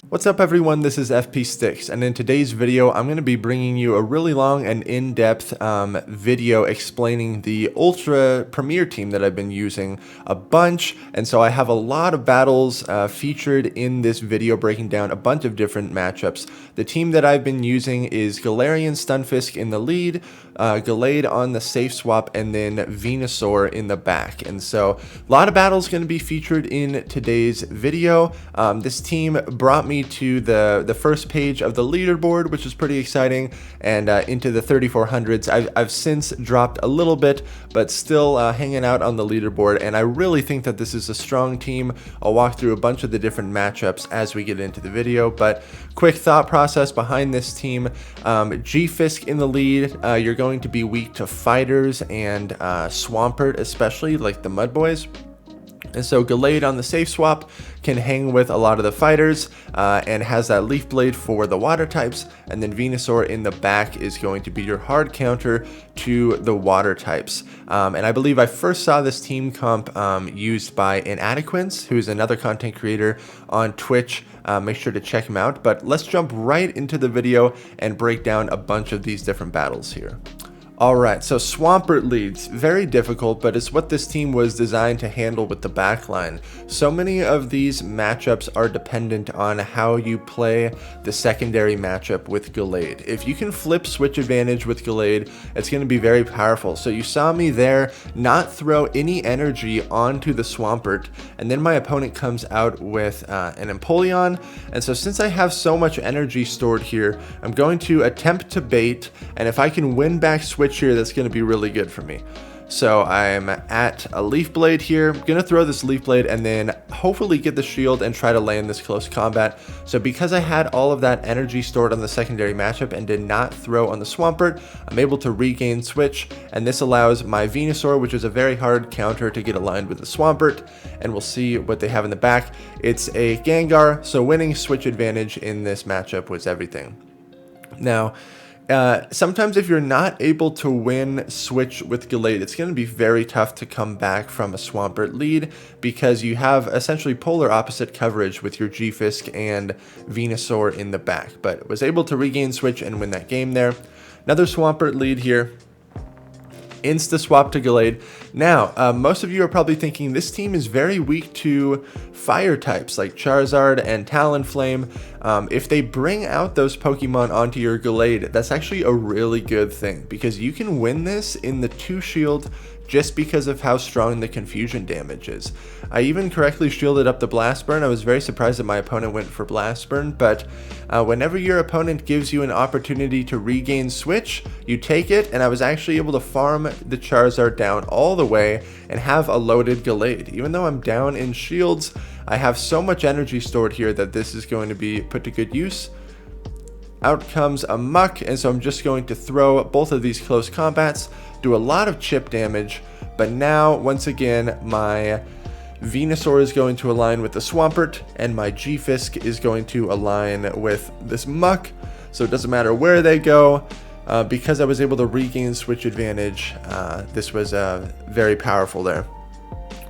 What's up everyone, this is FP Sticks, and in today's video I'm going to be bringing you a really long and in-depth video explaining the Ultra Premier team that I've been using a bunch, and so I have a lot of battles featured in this video breaking down a bunch of different matchups. The team that I've been using is Galarian Stunfisk in the lead, Gallade on the safe swap, and then Venusaur in the back, and so a lot of battles going to be featured in today's video. This team brought me to the first page of the leaderboard, which is pretty exciting, and into the 3400s. I've since dropped a little bit, but still hanging out on the leaderboard, and I really think that this is a strong team. I'll walk through a bunch of the different matchups as we get into the video, but quick thought process behind this team. G-Fisk in the lead. You're going to be weak to fighters and Swampert, especially like the Mud Boys. And so Gallade on the safe swap can hang with a lot of the fighters and has that Leaf Blade for the water types, and then Venusaur in the back is going to be your hard counter to the water types. And I believe I first saw this team comp used by Inadequence, who's another content creator on Twitch. Make sure to check him out, but let's jump right into the video and break down a bunch of these different battles here. Alright, so Swampert leads, very difficult, but it's what this team was designed to handle with the backline. So many of these matchups are dependent on how you play the secondary matchup with Gallade. If you can flip switch advantage with Gallade, it's going to be very powerful. So you saw me there not throw any energy onto the Swampert, and then my opponent comes out with an Empoleon, and so since I have so much energy stored here, I'm going to attempt to bait, and if I can win back switch here, that's going to be really good for me. So I'm at a Leaf Blade here. I'm going to throw this Leaf Blade and then hopefully get the shield and try to land this close combat. So because I had all of that energy stored on the secondary matchup and did not throw on the Swampert, I'm able to regain switch, and this allows my Venusaur, which is a very hard counter, to get aligned with the Swampert, and we'll see what they have in the back. It's a Gengar, so winning switch advantage in this matchup was everything. Now, sometimes if you're not able to win switch with Gallade, it's going to be very tough to come back from a Swampert lead because you have essentially polar opposite coverage with your G-Fisk and Venusaur in the back, but was able to regain switch and win that game there. Another Swampert lead here. Insta swap to Gallade. Now, most of you are probably thinking this team is very weak to fire types like Charizard and Talonflame. If they bring out those Pokemon onto your Gallade, that's actually a really good thing because you can win this in the 2-shield just because of how strong the confusion damage is. I even correctly shielded up the Blast Burn. I was very surprised that my opponent went for Blast Burn, but whenever your opponent gives you an opportunity to regain switch, you take it, and I was actually able to farm the Charizard down all the way and have a loaded Gallade. Even though I'm down in shields, I have so much energy stored here that this is going to be put to good use. Out comes a Muck, and so I'm just going to throw both of these close combats, do a lot of chip damage, but now, once again, my Venusaur is going to align with the Swampert, and my G-Fisk is going to align with this Muck, so it doesn't matter where they go. Because I was able to regain switch advantage, this was very powerful there.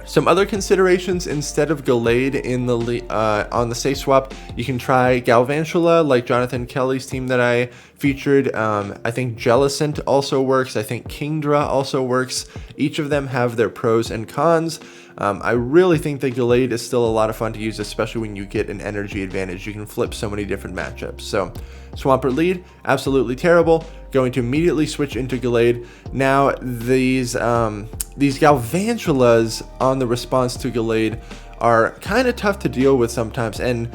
Some other considerations: instead of Gallade in the on the safe swap, you can try Galvantula like Jonathan Kelly's team that I featured. I think Jellicent also works. I think Kingdra also works. Each of them have their pros and cons. I really think that Gallade is still a lot of fun to use, especially when you get an energy advantage. You can flip so many different matchups. So Swampert lead, absolutely terrible. Going to immediately switch into Gallade. Now these Galvantulas on the response to Gallade are kind of tough to deal with sometimes, and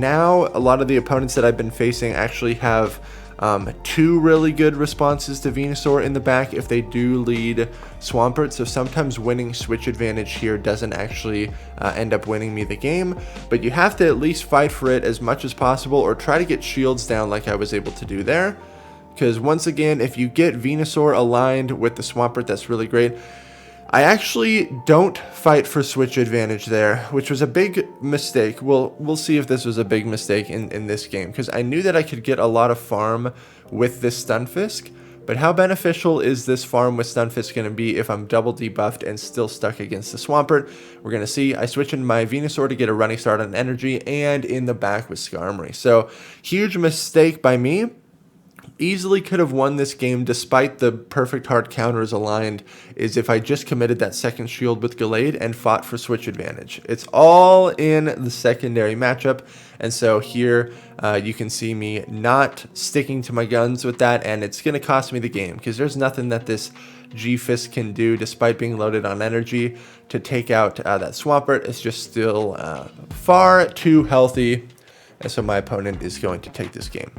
now a lot of the opponents that I've been facing actually have 2 really good responses to Venusaur in the back if they do lead Swampert, so sometimes winning switch advantage here doesn't actually end up winning me the game, but you have to at least fight for it as much as possible or try to get shields down like I was able to do there, because once again, if you get Venusaur aligned with the Swampert, that's really great. I actually don't fight for switch advantage there, which was a big mistake. We'll see if this was a big mistake in this game, because I knew that I could get a lot of farm with this Stunfisk, But how beneficial is this farm with Stunfisk going to be if I'm double debuffed and still stuck against the Swampert? We're going to see. I switch in my Venusaur to get a running start on energy and in the back with Skarmory. So huge mistake by me. Easily could have won this game despite the perfect hard counters aligned, is if I just committed that second shield with Gallade and fought for switch advantage. It's all in the secondary matchup, and so here you can see me not sticking to my guns with that, and it's going to cost me the game because there's nothing that this G-Fist can do despite being loaded on energy to take out that Swampert. It's just still far too healthy, and so my opponent is going to take this game.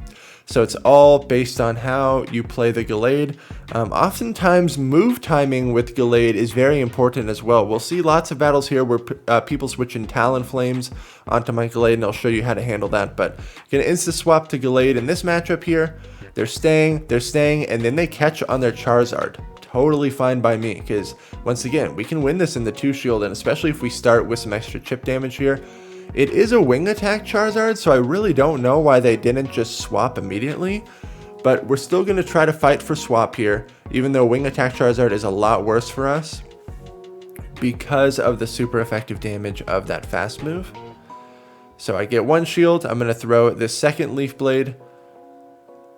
So it's all based on how you play the Gallade. Oftentimes move timing with Gallade is very important as well. We'll see lots of battles here where people switch in Talonflames onto my Gallade, and I'll show you how to handle that. But gonna insta swap to Gallade in this matchup here. They're staying, and then they catch on their Charizard. Totally fine by me, because once again, we can win this in the 2-shield, and especially if we start with some extra chip damage here. It is a wing attack Charizard, so I really don't know why they didn't just swap immediately. But we're still going to try to fight for swap here, even though wing attack Charizard is a lot worse for us because of the super effective damage of that fast move. So I get one shield. I'm going to throw this second Leaf Blade.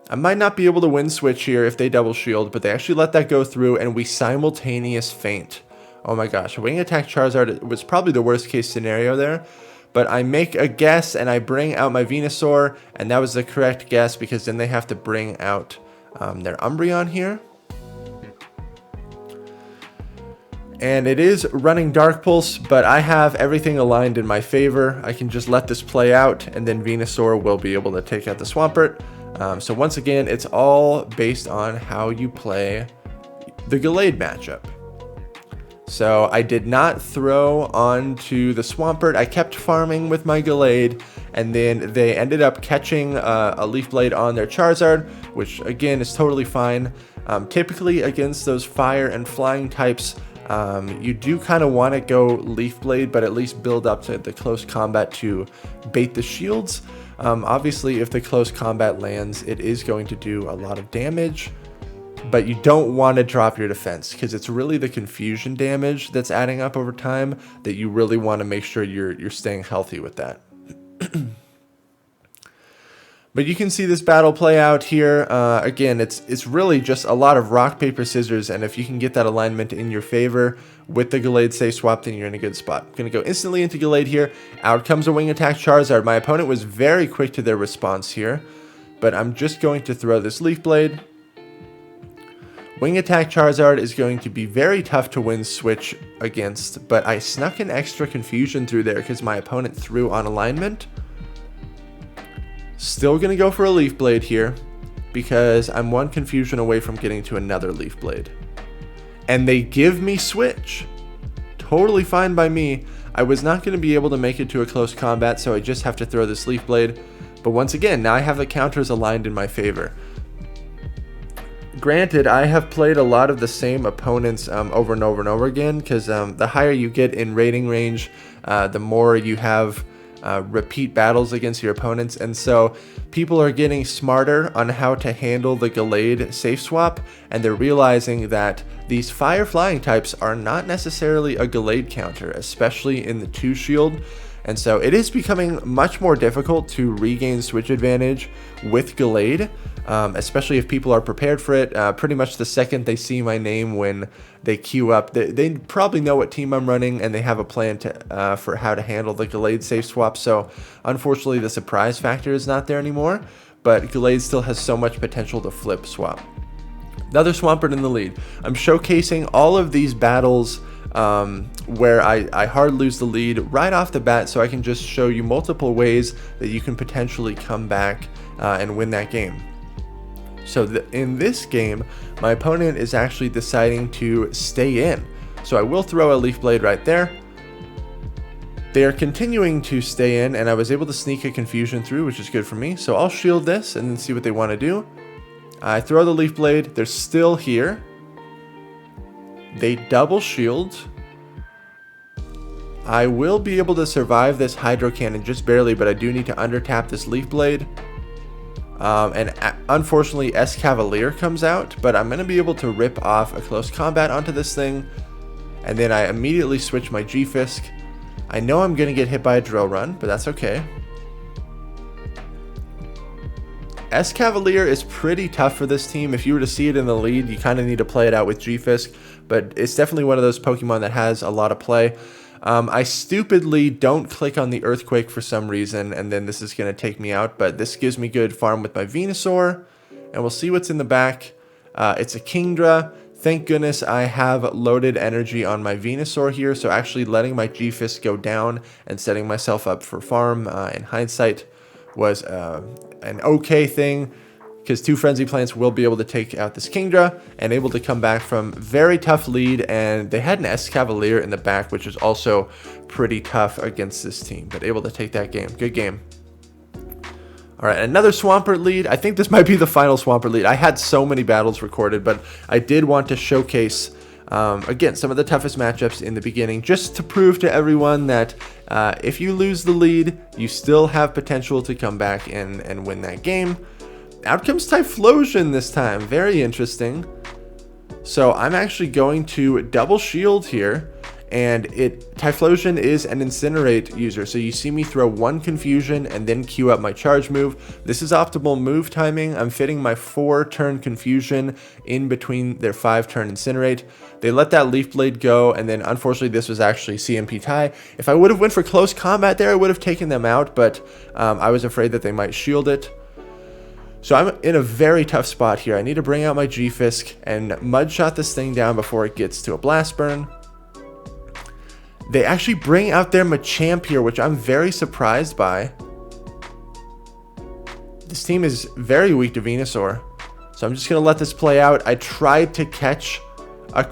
I might not be able to win switch here if they double shield, but they actually let that go through and we simultaneous feint. Oh my gosh, wing attack Charizard was probably the worst case scenario there. But I make a guess and I bring out my Venusaur, and that was the correct guess because then they have to bring out their Umbreon here. And it is running Dark Pulse, but I have everything aligned in my favor. I can just let this play out, and then Venusaur will be able to take out the Swampert. So once again, it's all based on how you play the Gallade matchup. So I did not throw onto the Swampert. I kept farming with my Gallade, and then they ended up catching a Leaf Blade on their Charizard, which again is totally fine. Typically against those fire and flying types, you do kind of want to go Leaf Blade, but at least build up to the close combat to bait the shields. Obviously, if the close combat lands, it is going to do a lot of damage. But you don't want to drop your defense because it's really the confusion damage that's adding up over time that you really want to make sure you're staying healthy with that. But you can see this battle play out here. Again, it's really just a lot of rock, paper, scissors, and if you can get that alignment in your favor with the Gallade safe swap, then you're in a good spot. I'm going to go instantly into Gallade here. Out comes a wing attack Charizard. My opponent was very quick to their response here, but I'm just going to throw this Leaf Blade. Wing attack Charizard is going to be very tough to win switch against, but I snuck an extra confusion through there because my opponent threw on alignment. Still going to go for a Leaf Blade here because I'm one confusion away from getting to another Leaf Blade. And they give me switch. Totally fine by me. I was not going to be able to make it to a close combat, so I just have to throw this Leaf Blade. But once again, now I have the counters aligned in my favor. Granted, I have played a lot of the same opponents over and over and over again because the higher you get in rating range, the more you have repeat battles against your opponents, and so people are getting smarter on how to handle the Gallade safe swap, and they're realizing that these fire flying types are not necessarily a Gallade counter, especially in the 2-shield. And so it is becoming much more difficult to regain switch advantage with Gallade, especially if people are prepared for it. Pretty much the second they see my name when they queue up, they probably know what team I'm running and they have a plan to for how to handle the Gallade safe swap. So unfortunately the surprise factor is not there anymore, but Gallade still has so much potential to flip swap. Another Swampert in the lead. I'm showcasing all of these battles where I hard lose the lead right off the bat, so I can just show you multiple ways that you can potentially come back and win that game. So in this game, my opponent is actually deciding to stay in. So I will throw a Leaf Blade right there. They are continuing to stay in, and I was able to sneak a confusion through, which is good for me. So I'll shield this and then see what they want to do. I throw the Leaf Blade. They're still here. They double shield. I will be able to survive this Hydro Cannon just barely, but I do need to under tap this Leaf Blade. Unfortunately, Escavalier comes out, but I'm going to be able to rip off a close combat onto this thing. And then I immediately switch my G-Fisk. I know I'm going to get hit by a Drill Run, but that's okay. Escavalier is pretty tough for this team. If you were to see it in the lead, you kind of need to play it out with G-Fisk, but it's definitely one of those Pokemon that has a lot of play. I stupidly don't click on the Earthquake for some reason, and then this is going to take me out, but this gives me good farm with my Venusaur, and we'll see what's in the back. It's a Kingdra. Thank goodness I have loaded energy on my Venusaur here, so actually letting my G-Fisk go down and setting myself up for farm in hindsight was an okay thing, because 2 Frenzy Plants will be able to take out this Kingdra and able to come back from very tough lead, and they had an Escavalier in the back, which is also pretty tough against this team, but able to take that game. Good game. All right, another Swampert lead. I think this might be the final Swampert lead. I had so many battles recorded, but I did want to showcase, again, some of the toughest matchups in the beginning, just to prove to everyone that if you lose the lead, you still have potential to come back and win that game. Out comes Typhlosion this time. Very interesting. So I'm actually going to double shield here, and Typhlosion is an Incinerate user, so you see me throw 1 Confusion and then queue up my charge move. This is optimal move timing. I'm fitting my 4-turn Confusion in between their 5-turn Incinerate. They let that Leaf Blade go, and then unfortunately this was actually CMP tie. If I would have went for close combat there, I would have taken them out, but I was afraid that they might shield it. So I'm in a very tough spot here. I need to bring out my G-Fisk and Mudshot this thing down before it gets to a Blast Burn. They actually bring out their Machamp here, which I'm very surprised by. This team is very weak to Venusaur, so I'm just going to let this play out. I tried to catch a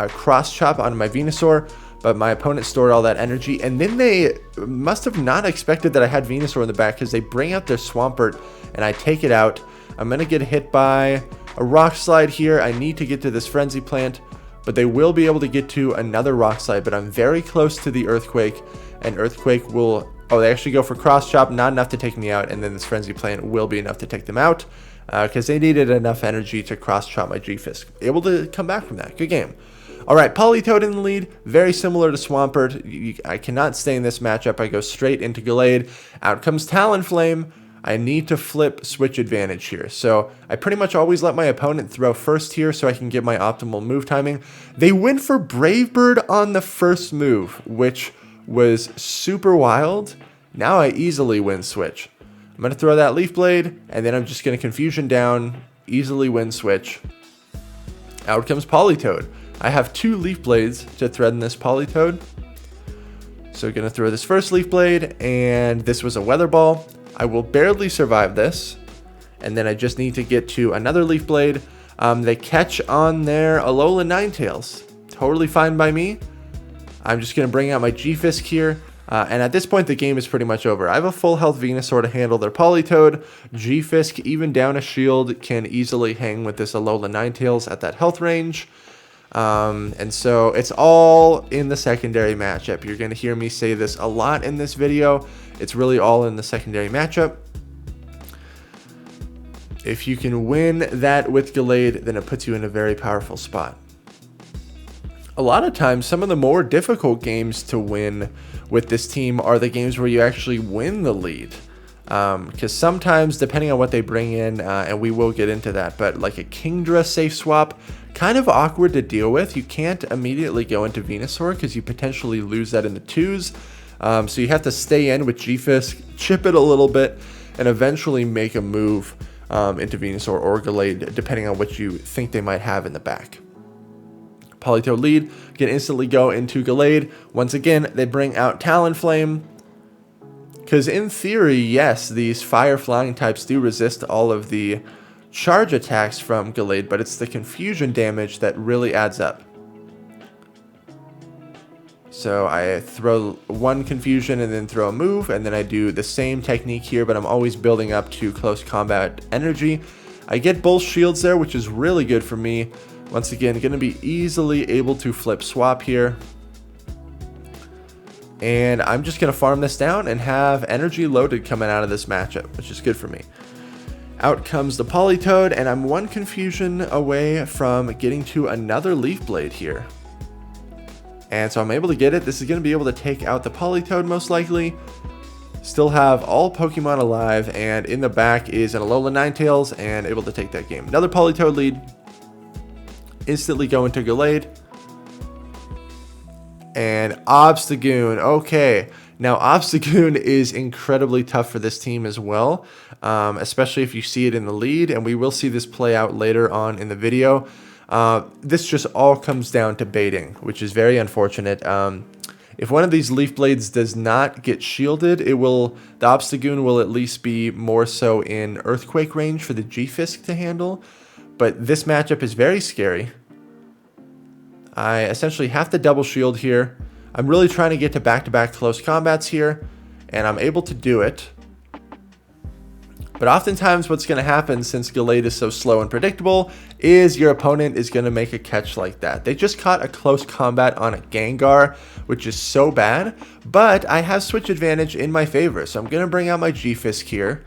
Cross Chop on my Venusaur, but my opponent stored all that energy, and then they must have not expected that I had Venusaur in the back, because they bring out their Swampert, and I take it out. I'm going to get hit by a Rock Slide here. I need to get to this Frenzy Plant, but they will be able to get to another Rock Slide, but I'm very close to the Earthquake, and Earthquake will... Oh, they actually go for Cross Chop, not enough to take me out, and then this Frenzy Plant will be enough to take them out, because they needed enough energy to Cross Chop my G-Fisk. Able to come back from that. Good game. Alright, Politoed in the lead, very similar to Swampert. I cannot stay in this matchup. I go straight into Gallade. Out comes Talonflame. I need to flip switch advantage here. So I pretty much always let my opponent throw first here so I can get my optimal move timing. They went for Brave Bird on the first move, which was super wild. Now I easily win switch. I'm going to throw that Leaf Blade, and then I'm just going to Confusion down, easily win switch. Out comes Politoed. I have 2 Leaf Blades to threaten this Politoed. So going to throw this first Leaf Blade, and this was a Weather Ball. I will barely survive this, and then I just need to get to another Leaf Blade. They catch on their Alola Ninetales. Totally fine by me. I'm just going to bring out my G-Fisk here, and at this point the game is pretty much over. I have a full health Venusaur to handle their Politoed. G-Fisk, even down a shield, can easily hang with this Alola Ninetales at that health range. And so it's all in the secondary matchup. You're going to hear me say this a lot in this video. It's really all in the secondary matchup. If you can win that with Gallade, then it puts you in a very powerful spot. A lot of times, some of the more difficult games to win with this team are the games where you actually win the lead. Because sometimes, depending on what they bring in, and we will get into that, but like a Kingdra safe swap, kind of awkward to deal with. You can't immediately go into Venusaur because you potentially lose that in the 2s. So you have to stay in with G-Fisk, chip it a little bit, and eventually make a move into Venusaur or Gallade, depending on what you think they might have in the back. Politoed lead, can instantly go into Gallade. Once again, they bring out Talonflame. Because in theory, yes, these fire flying types do resist all of the charge attacks from Gallade, but it's the confusion damage that really adds up. So I throw 1 confusion and then throw a move, and then I do the same technique here, but I'm always building up to close combat energy. I get both shields there, which is really good for me. Once again, going to be easily able to flip swap here. And I'm just going to farm this down and have energy loaded coming out of this matchup, which is good for me. Out comes the Politoed, and I'm one confusion away from getting to another Leaf Blade here. And so I'm able to get it. This is going to be able to take out the Politoed most likely. Still have all Pokemon alive, and in the back is an Alola Ninetales, and able to take that game. Another Politoed lead. Instantly go into Gallade. And Obstagoon. Okay. Now, Obstagoon is incredibly tough for this team as well, especially if you see it in the lead, and we will see this play out later on in the video. This just all comes down to baiting, which is very unfortunate. If one of these Leaf Blades does not get shielded, the Obstagoon will at least be more so in Earthquake range for the G-Fisk to handle. But this matchup is very scary. I essentially have to double shield here. I'm really trying to get to back-to-back close combats here, and I'm able to do it. But oftentimes what's going to happen, since Gallade is so slow and predictable, is your opponent is going to make a catch like that. They just caught a close combat on a Gengar, which is so bad, but I have switch advantage in my favor, so I'm going to bring out my G-Fisk here.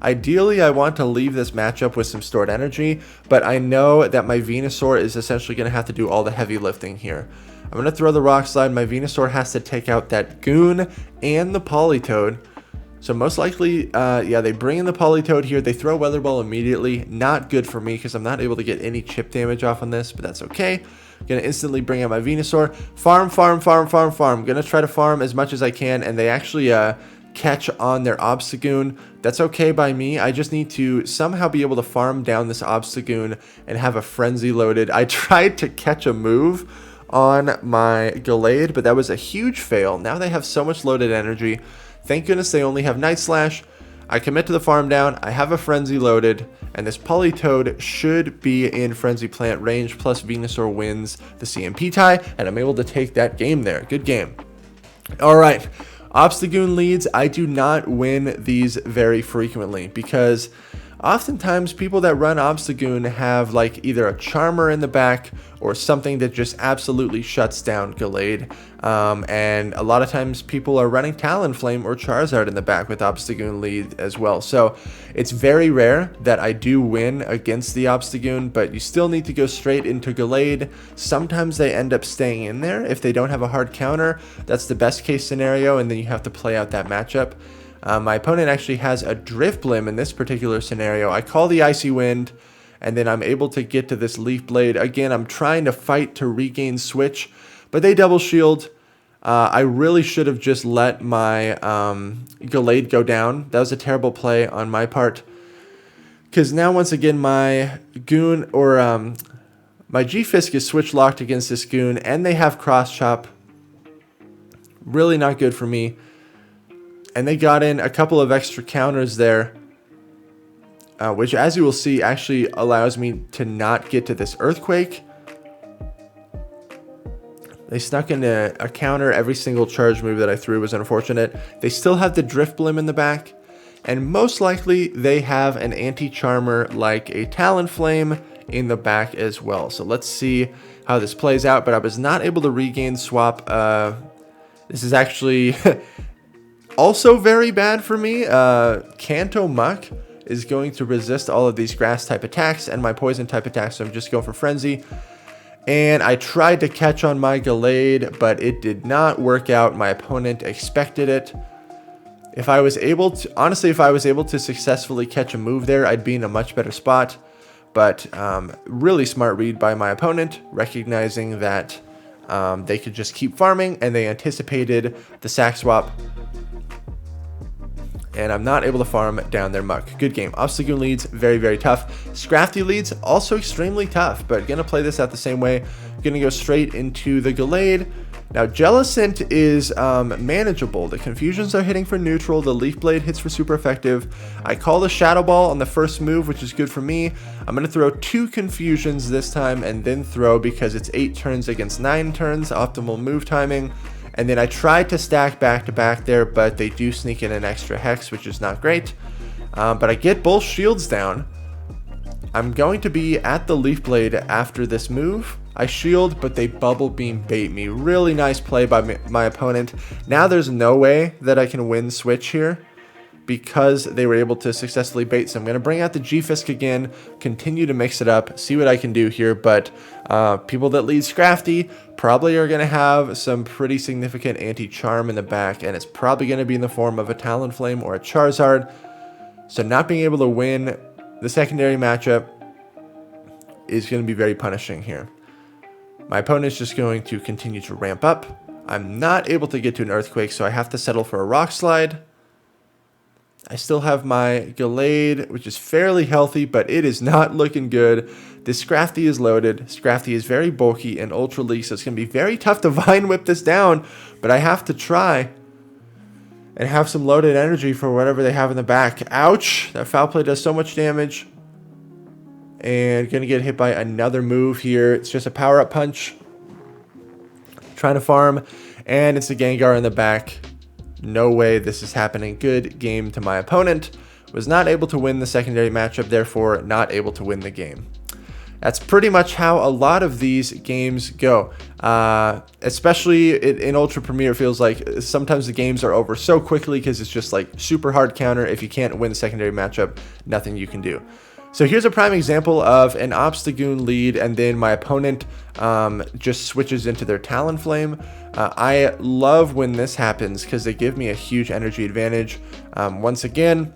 Ideally, I want to leave this matchup with some stored energy, but I know that my Venusaur is essentially going to have to do all the heavy lifting here. I'm going to throw the Rock Slide. My Venusaur has to take out that Goon and the Politoed. So most likely, yeah, they bring in the Politoed here. They throw Weather Ball immediately. Not good for me because I'm not able to get any chip damage off on this, but that's okay. I'm going to instantly bring out my Venusaur. Farm, farm, farm, farm, farm. I'm going to try to farm as much as I can, and they actually catch on their Obstagoon. That's okay by me. I just need to somehow be able to farm down this Obstagoon and have a Frenzy loaded. I tried to catch a move on my Gallade, but that was a huge fail. Now they have so much loaded energy. Thank goodness they only have Night Slash. I commit to the farm down. I have a Frenzy loaded, and this Politoed should be in Frenzy Plant range, plus Venusaur wins the CMP tie, and I'm able to take that game there. Good game. All right. Obstagoon leads. I do not win these very frequently because oftentimes people that run Obstagoon have like either a Charmer in the back or something that just absolutely shuts down Gallade. And a lot of times people are running Talonflame or Charizard in the back with Obstagoon lead as well. So it's very rare that I do win against the Obstagoon, but you still need to go straight into Gallade. Sometimes they end up staying in there if they don't have a hard counter. That's the best case scenario, and then you have to play out that matchup. My opponent actually has a Drifblim in this particular scenario. I call the Icy Wind, and then I'm able to get to this Leaf Blade. Again, I'm trying to fight to regain switch, but they double shield. I really should have just let my Gallade go down. That was a terrible play on my part. Because now, once again, my Goon, or my G-Fisk is switch locked against this Goon, and they have Cross Chop. Really not good for me. And they got in a couple of extra counters there, which, as you will see, actually allows me to not get to this Earthquake. They snuck in a counter. Every single charge move that I threw was unfortunate. They still have the Drifblim in the back, and most likely they have an anti-Charmer like a Talonflame in the back as well. So let's see how this plays out, but I was not able to regain swap. This is actually also very bad for me. Kanto Muck is going to resist all of these grass type attacks and my poison type attacks, so I'm just going for Frenzy. And I tried to catch on my Gallade, but it did not work out. My opponent expected it. If I was able to, honestly, if I was able to successfully catch a move there, I'd be in a much better spot. But really smart read by my opponent, recognizing that they could just keep farming, and they anticipated the sack swap. And I'm not able to farm down their Muck. Good game. Obstagoon leads, very, very tough. Scrafty leads, also extremely tough, but gonna play this out the same way. Gonna go straight into the Gallade. Now, Jellicent is manageable. The Confusions are hitting for neutral. The Leaf Blade hits for super effective. I call the Shadow Ball on the first move, which is good for me. I'm gonna throw 2 Confusions this time, and then throw, because it's 8 turns against 9 turns, optimal move timing. And then I tried to stack back to back there, but they do sneak in an extra Hex, which is not great. But I get both shields down. I'm going to be at the Leaf Blade after this move. I shield, but they Bubble Beam bait me. Really nice play by my opponent. Now there's no way that I can win switch here, because they were able to successfully bait. So I'm going to bring out the G-Fisk again, continue to mix it up, see what I can do here. But people that lead Scrafty probably are going to have some pretty significant anti-charm in the back, and it's probably going to be in the form of a Talonflame or a Charizard. So not being able to win the secondary matchup is going to be very punishing here. My opponent's just going to continue to ramp up. I'm not able to get to an Earthquake, so I have to settle for a Rock Slide. I still have my Gallade, which is fairly healthy, but it is not looking good. This Scrafty is loaded. Scrafty is very bulky and Ultra League, so it's going to be very tough to Vine Whip this down, but I have to try and have some loaded energy for whatever they have in the back. Ouch! That Foul Play does so much damage. And going to get hit by another move here. It's just a Power-Up Punch. Trying to farm, and it's a Gengar in the back. No way this is happening. Good game to my opponent. Was not able to win the secondary matchup, therefore not able to win the game. That's pretty much how a lot of these games go. Especially in Ultra Premier, it feels like sometimes the games are over so quickly because it's just like super hard counter. If you can't win the secondary matchup, nothing you can do. So here's a prime example of an Obstagoon lead, and then my opponent just switches into their Talonflame. I love when this happens because they give me a huge energy advantage. Once again,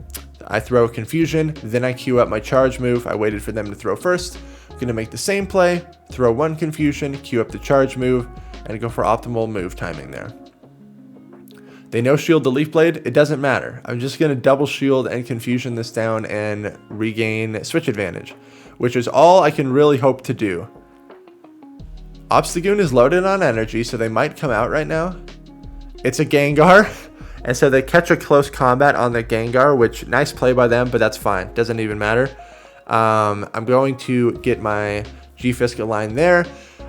I throw Confusion, then I queue up my charge move. I waited for them to throw first. I'm going to make the same play, throw one Confusion, queue up the charge move, and go for optimal move timing there. They no shield the Leaf Blade, it doesn't matter. I'm just going to double shield and Confusion this down and regain switch advantage, which is all I can really hope to do. Obstagoon is loaded on energy, so they might come out right now. It's a Gengar, and so they catch a close combat on the Gengar, which nice play by them, but that's fine. Doesn't even matter. I'm going to get my G-Fisk aligned there.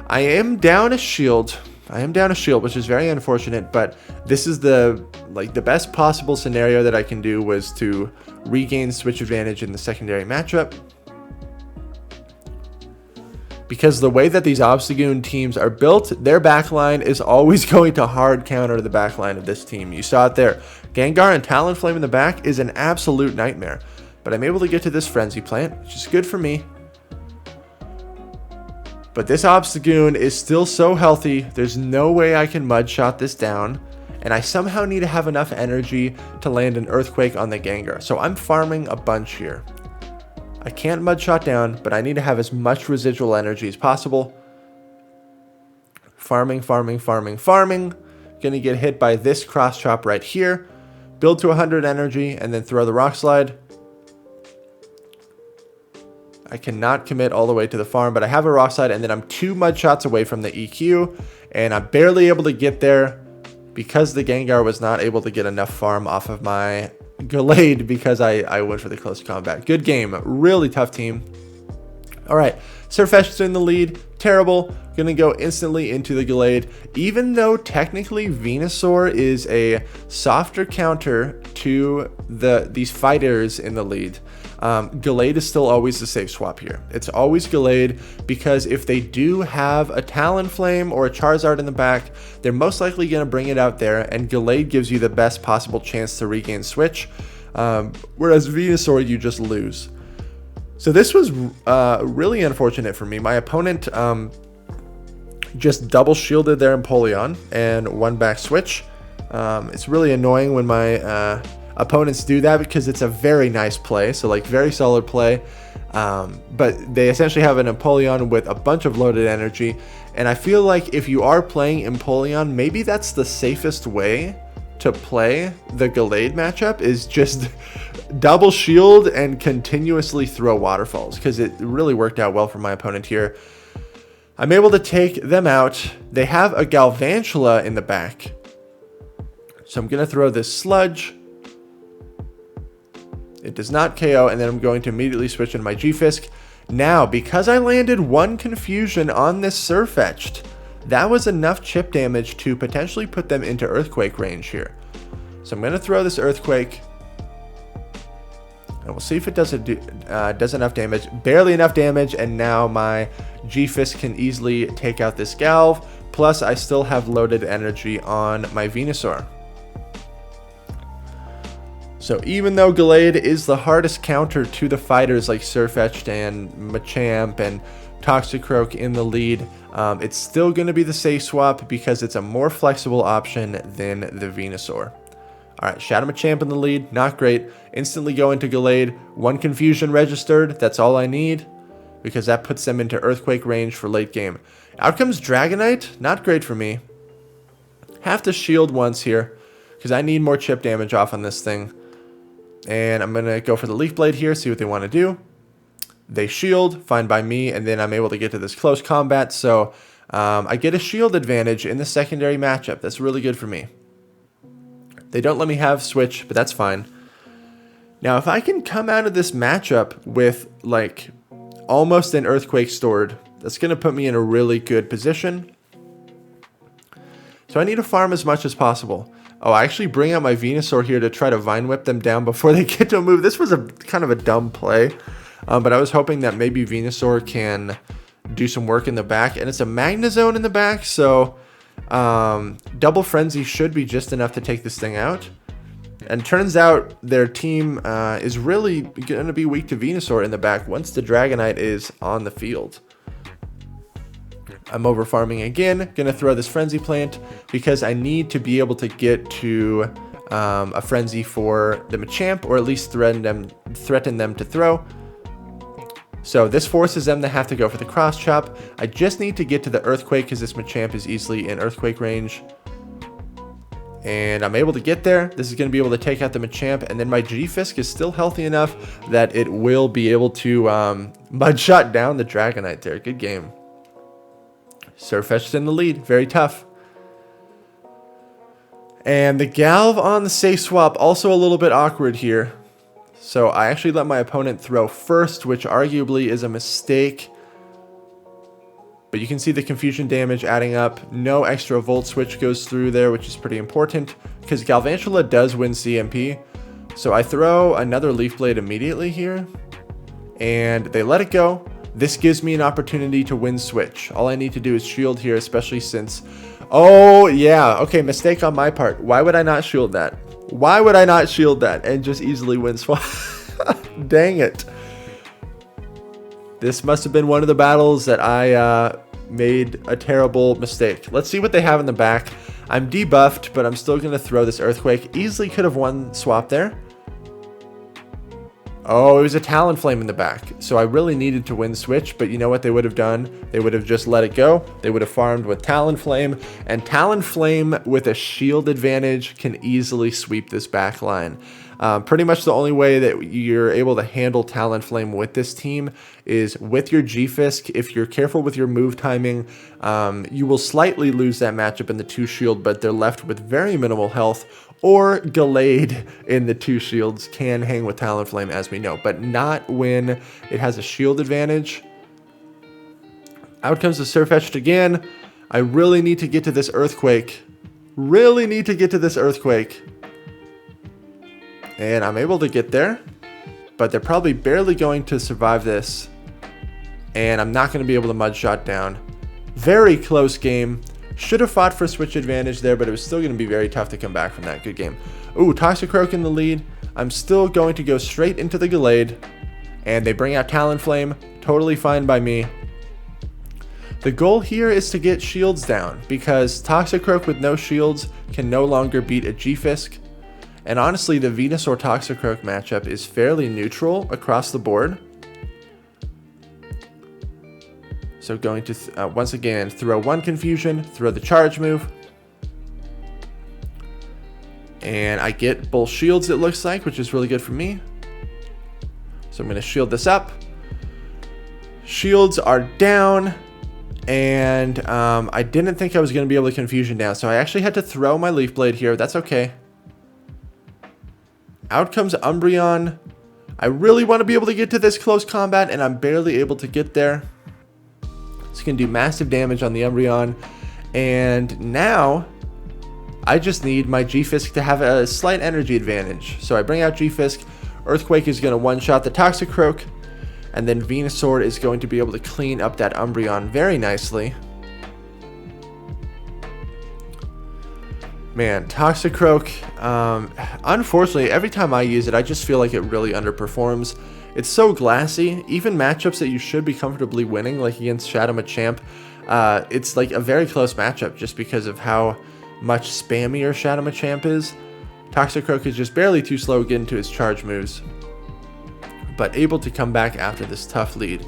I am down a shield. Which is very unfortunate, but this is the best possible scenario that I can do was to regain switch advantage in the secondary matchup. Because the way that these Obstagoon teams are built, their backline is always going to hard counter the backline of this team. You saw it there. Gengar and Talonflame in the back is an absolute nightmare. But I'm able to get to this Frenzy Plant, which is good for me. But this Obstagoon is still so healthy, there's no way I can Mudshot this down, and I somehow need to have enough energy to land an Earthquake on the Gengar. So I'm farming a bunch here. I can't Mudshot down, but I need to have as much residual energy as possible. Farming. Gonna get hit by this Cross Chop right here. Build to 100 energy, and then throw the Rock Slide. I cannot commit all the way to the farm, but I have a Rock Slide, and then I'm 2 Mud Shots away from the EQ, and I'm barely able to get there because the Gengar was not able to get enough farm off of my Gallade because I went for the close combat. Good game. Really tough team. All right. Surfetched's in the lead. Terrible. Gonna go instantly into the Gallade. Even though technically Venusaur is a softer counter to these fighters in the lead, Gallade is still always the safe swap here. It's always Gallade because if they do have a Talonflame or a Charizard in the back, they're most likely going to bring it out there, and Gallade gives you the best possible chance to regain switch, whereas Venusaur you just lose. So this was really unfortunate for me. My opponent just double shielded their Empoleon and one back switch. It's really annoying when my opponents do that because it's a very nice play, so like very solid play, but they essentially have an Empoleon with a bunch of loaded energy, and I feel like if you are playing Empoleon, maybe that's the safest way to play the Gallade matchup, is just double shield and continuously throw waterfalls, because it really worked out well for my opponent here. I'm able to take them out. They have a Galvantula in the back, so I'm gonna throw this Sludge. It does not KO, and then I'm going to immediately switch into my G-Fisk. Now, because I landed one Confusion on this Surfetched, that was enough chip damage to potentially put them into Earthquake range here. So I'm going to throw this Earthquake, and we'll see if it does enough damage. Barely enough damage, and now my G-Fisk can easily take out this Galv, plus I still have loaded energy on my Venusaur. So even though Gallade is the hardest counter to the fighters like Sirfetch'd and Machamp and Toxicroak in the lead, it's still going to be the safe swap because it's a more flexible option than the Venusaur. Alright, Shadow Machamp in the lead, not great. Instantly go into Gallade, 1 Confusion registered, that's all I need, because that puts them into Earthquake range for late game. Out comes Dragonite, not great for me. Have to shield once here, because I need more chip damage off on this thing. And I'm going to go for the Leaf Blade here, see what they want to do. They shield, fine by me, and then I'm able to get to this close combat, so I get a shield advantage in the secondary matchup. That's really good for me. They don't let me have Switch, but that's fine. Now, if I can come out of this matchup with, like, almost an Earthquake stored, that's going to put me in a really good position. So I need to farm as much as possible. Oh, I actually bring out my Venusaur here to try to Vine Whip them down before they get to a move. This was a kind of a dumb play, but I was hoping that maybe Venusaur can do some work in the back. And it's a Magnezone in the back, so Double Frenzy should be just enough to take this thing out. And turns out their team is really going to be weak to Venusaur in the back once the Dragonite is on the field. I'm over farming again, going to throw this Frenzy Plant because I need to be able to get to a Frenzy for the Machamp, or at least threaten them to throw. So this forces them to have to go for the Cross Chop. I just need to get to the Earthquake because this Machamp is easily in Earthquake range. And I'm able to get there. This is going to be able to take out the Machamp, and then my G-Fisk is still healthy enough that it will be able to Mudshot down the Dragonite there. Good game. Sirfetch'd in the lead. Very tough. And the Galv on the safe swap, also a little bit awkward here. So I actually let my opponent throw first, which arguably is a mistake. But you can see the confusion damage adding up. No extra Volt Switch goes through there, which is pretty important, because Galvantula does win CMP. So I throw another Leaf Blade immediately here, and they let it go. This gives me an opportunity to win Switch. All I need to do is shield here, especially since... Oh, yeah. Okay, mistake on my part. Why would I not shield that? Why would I not shield that and just easily win swap? Dang it. This must have been one of the battles that I made a terrible mistake. Let's see what they have in the back. I'm debuffed, but I'm still going to throw this Earthquake. Easily could have won swap there. Oh, it was a Talonflame in the back. So I really needed to win Switch, but you know what they would have done? They would have just let it go. They would have farmed with Talonflame, and Talonflame with a shield advantage can easily sweep this back line. Pretty much the only way that you're able to handle Talonflame with this team is with your G-Fisk. If you're careful with your move timing, you will slightly lose that matchup in the 2 shield, but they're left with very minimal health. Or Gallade in the 2 shields can hang with Talonflame, as we know, but not when it has a shield advantage. Out comes the Sirfetch'd again. I really need to get to this Earthquake. Really need to get to this Earthquake. And I'm able to get there, but they're probably barely going to survive this. And I'm not going to be able to Mudshot down. Very close game. Should have fought for Switch advantage there, but it was still going to be very tough to come back from that. Good game. Ooh, Toxicroak in the lead. I'm still going to go straight into the Gallade. And they bring out Talonflame. Totally fine by me. The goal here is to get shields down, because Toxicroak with no shields can no longer beat a G-Fisk. And honestly, the Venusaur Toxicroak matchup is fairly neutral across the board. So going to, once again, throw 1 Confusion, throw the charge move. And I get both shields, it looks like, which is really good for me. So I'm going to shield this up. Shields are down. And I didn't think I was going to be able to Confusion down, so I actually had to throw my Leaf Blade here. That's okay. Out comes Umbreon. I really want to be able to get to this close combat, and I'm barely able to get there. It's going to do massive damage on the Umbreon. And now, I just need my G-Fisk to have a slight energy advantage. So I bring out G-Fisk. Earthquake is going to one-shot the Toxicroak. And then Venusaur is going to be able to clean up that Umbreon very nicely. Man, Toxicroak, unfortunately, every time I use it, I just feel like it really underperforms. It's so glassy. Even matchups that you should be comfortably winning, like against Shadow Machamp, it's like a very close matchup just because of how much spammier Shadow Machamp is. Toxicroak is just barely too slow getting to his charge moves, but able to come back after this tough lead.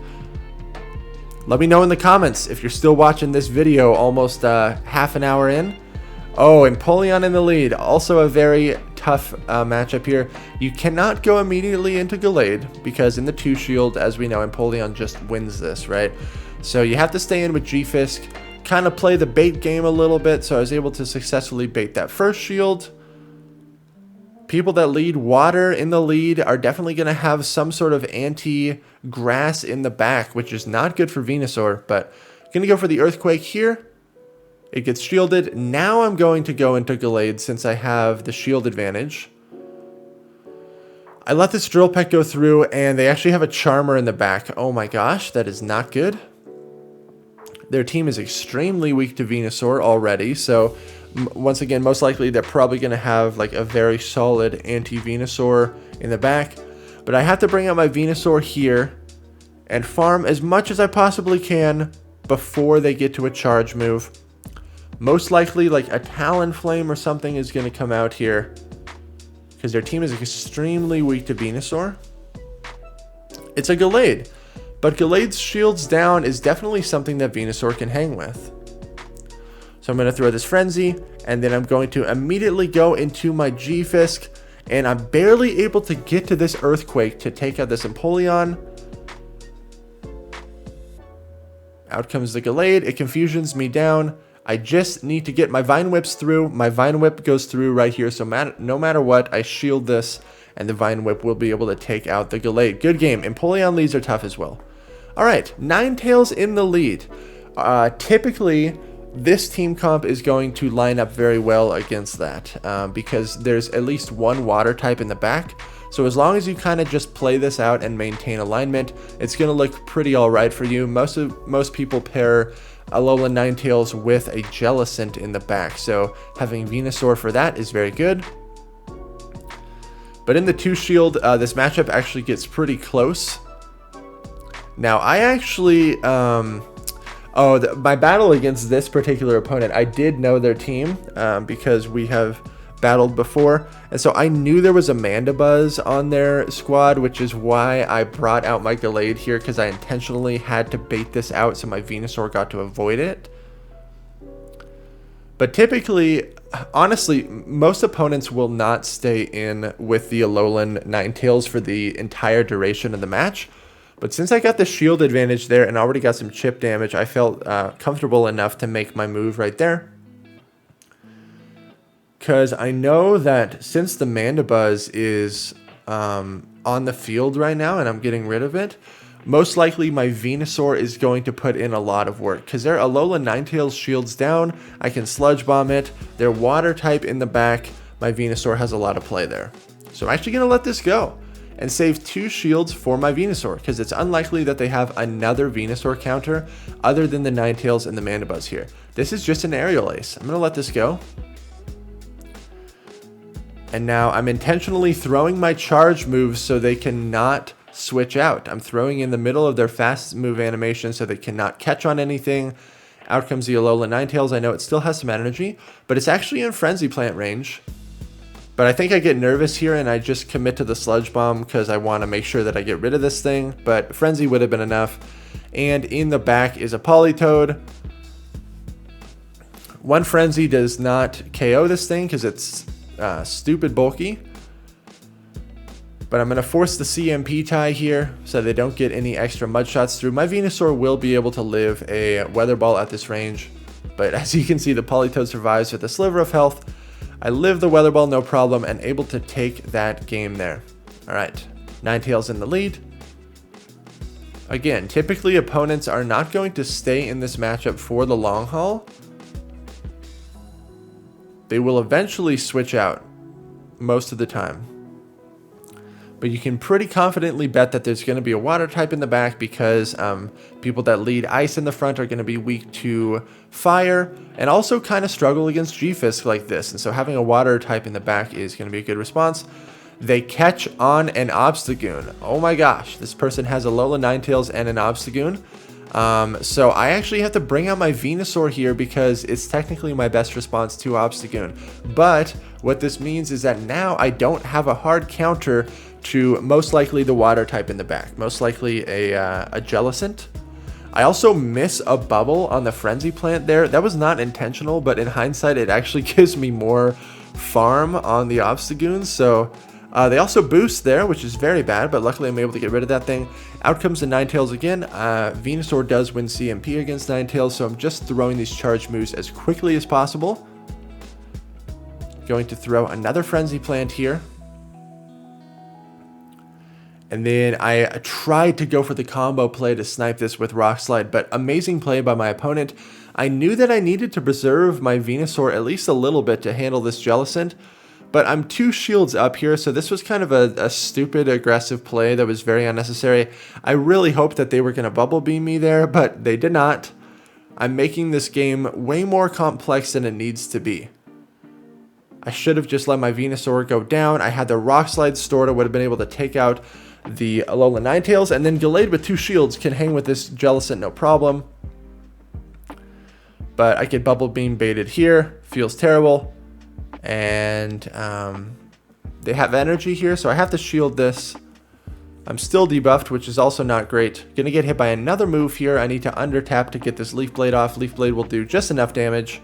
Let me know in the comments if you're still watching this video almost half an hour in. Oh, Empoleon in the lead. Also a very tough matchup here. You cannot go immediately into Gallade because in the 2-shield, as we know, Empoleon just wins this, right? So you have to stay in with G-Fisk, kind of play the bait game a little bit. So I was able to successfully bait that first shield. People that lead water in the lead are definitely going to have some sort of anti-grass in the back, which is not good for Venusaur, but going to go for the Earthquake here. It gets shielded. Now I'm going to go into Gallade since I have the shield advantage. I let this Drill Peck go through, and they actually have a Charmer in the back. Oh my gosh, that is not good. Their team is extremely weak to Venusaur already, so once again, most likely they're probably going to have like a very solid anti-Venusaur in the back. But I have to bring out my Venusaur here and farm as much as I possibly can before they get to a charge move. Most likely like a Talonflame or something is going to come out here because their team is extremely weak to Venusaur. It's a Gallade, but Gallade's shields down is definitely something that Venusaur can hang with. So I'm going to throw this Frenzy, and then I'm going to immediately go into my G-Fisk, and I'm barely able to get to this Earthquake to take out this Empoleon. Out comes the Gallade. It confusions me down. I just need to get my Vine Whips through. My Vine Whip goes through right here, so no matter what, I shield this, and the Vine Whip will be able to take out the Gallade. Good game. Empoleon leads are tough as well. All right, Ninetales in the lead. Typically, this team comp is going to line up very well against that because there's at least one water type in the back. So as long as you kind of just play this out and maintain alignment, it's going to look pretty all right for you. Most people pair Alolan Ninetales with a Jellicent in the back. So having Venusaur for that is very good. But in the 2-shield, this matchup actually gets pretty close. Now I actually... my battle against this particular opponent, I did know their team because we have battled before. And so I knew there was a Mandibuzz on their squad, which is why I brought out my Gallade here because I intentionally had to bait this out so my Venusaur got to avoid it. But typically, honestly, most opponents will not stay in with the Alolan Ninetales for the entire duration of the match. But since I got the shield advantage there and already got some chip damage, I felt comfortable enough to make my move right there. Because I know that since the Mandibuzz is on the field right now and I'm getting rid of it, most likely my Venusaur is going to put in a lot of work. Because their Alolan Ninetales shields down, I can Sludge Bomb it. Their water type in the back, my Venusaur has a lot of play there. So I'm actually going to let this go and save 2 shields for my Venusaur, because it's unlikely that they have another Venusaur counter other than the Ninetales and the Mandibuzz here. This is just an Aerial Ace. I'm going to let this go. And now I'm intentionally throwing my charge moves so they cannot switch out. I'm throwing in the middle of their fast move animation so they cannot catch on anything. Out comes the Alolan Ninetales. I know it still has some energy, but it's actually in Frenzy Plant range. But I think I get nervous here and I just commit to the Sludge Bomb because I want to make sure that I get rid of this thing. But Frenzy would have been enough. And in the back is a Politoed. One Frenzy does not KO this thing because it's stupid bulky. But I'm going to force the CMP tie here so they don't get any extra mud shots through. My Venusaur will be able to live a Weather Ball at this range. But as you can see, the Politoed survives with a sliver of health. I live the Weather Ball no problem and able to take that game there. Alright, Ninetales in the lead. Again, typically opponents are not going to stay in this matchup for the long haul. They will eventually switch out most of the time. but you can pretty confidently bet that there's going to be a water type in the back because people that lead ice in the front are going to be weak to fire and also kind of struggle against G-Fisk like this. And so having a water type in the back is going to be a good response. They catch on an Obstagoon. Oh my gosh, this person has a Alola Ninetales and an Obstagoon. So I actually have to bring out my Venusaur here because it's technically my best response to Obstagoon. But what this means is that now I don't have a hard counter to most likely the water type in the back. Most likely a Jellicent. I also miss a bubble on the Frenzy Plant there. That was not intentional, but in hindsight it actually gives me more farm on the Obstagoon. So they also boost there, which is very bad, but luckily I'm able to get rid of that thing. Out comes the Ninetales again. Venusaur does win CMP against Ninetales, so I'm just throwing these charge moves as quickly as possible. Going to throw another Frenzy Plant here. And then I tried to go for the combo play to snipe this with Rock Slide, but amazing play by my opponent. I knew that I needed to preserve my Venusaur at least a little bit to handle this Jellicent. But I'm 2 shields up here, so this was kind of a stupid, aggressive play that was very unnecessary. I really hoped that they were going to Bubble Beam me there, but they did not. I'm making this game way more complex than it needs to be. I should have just let my Venusaur go down. I had the Rock Slide stored. I would have been able to take out the Alola Ninetales, and then Gallade with 2 shields can hang with this Jellicent no problem. But I get Bubble Beam baited here. Feels terrible. And they have energy here, so I have to shield this. I'm still debuffed, which is also not great. Gonna get hit by another move here. I need to under tap to get this Leaf Blade off. Leaf Blade will do just enough damage.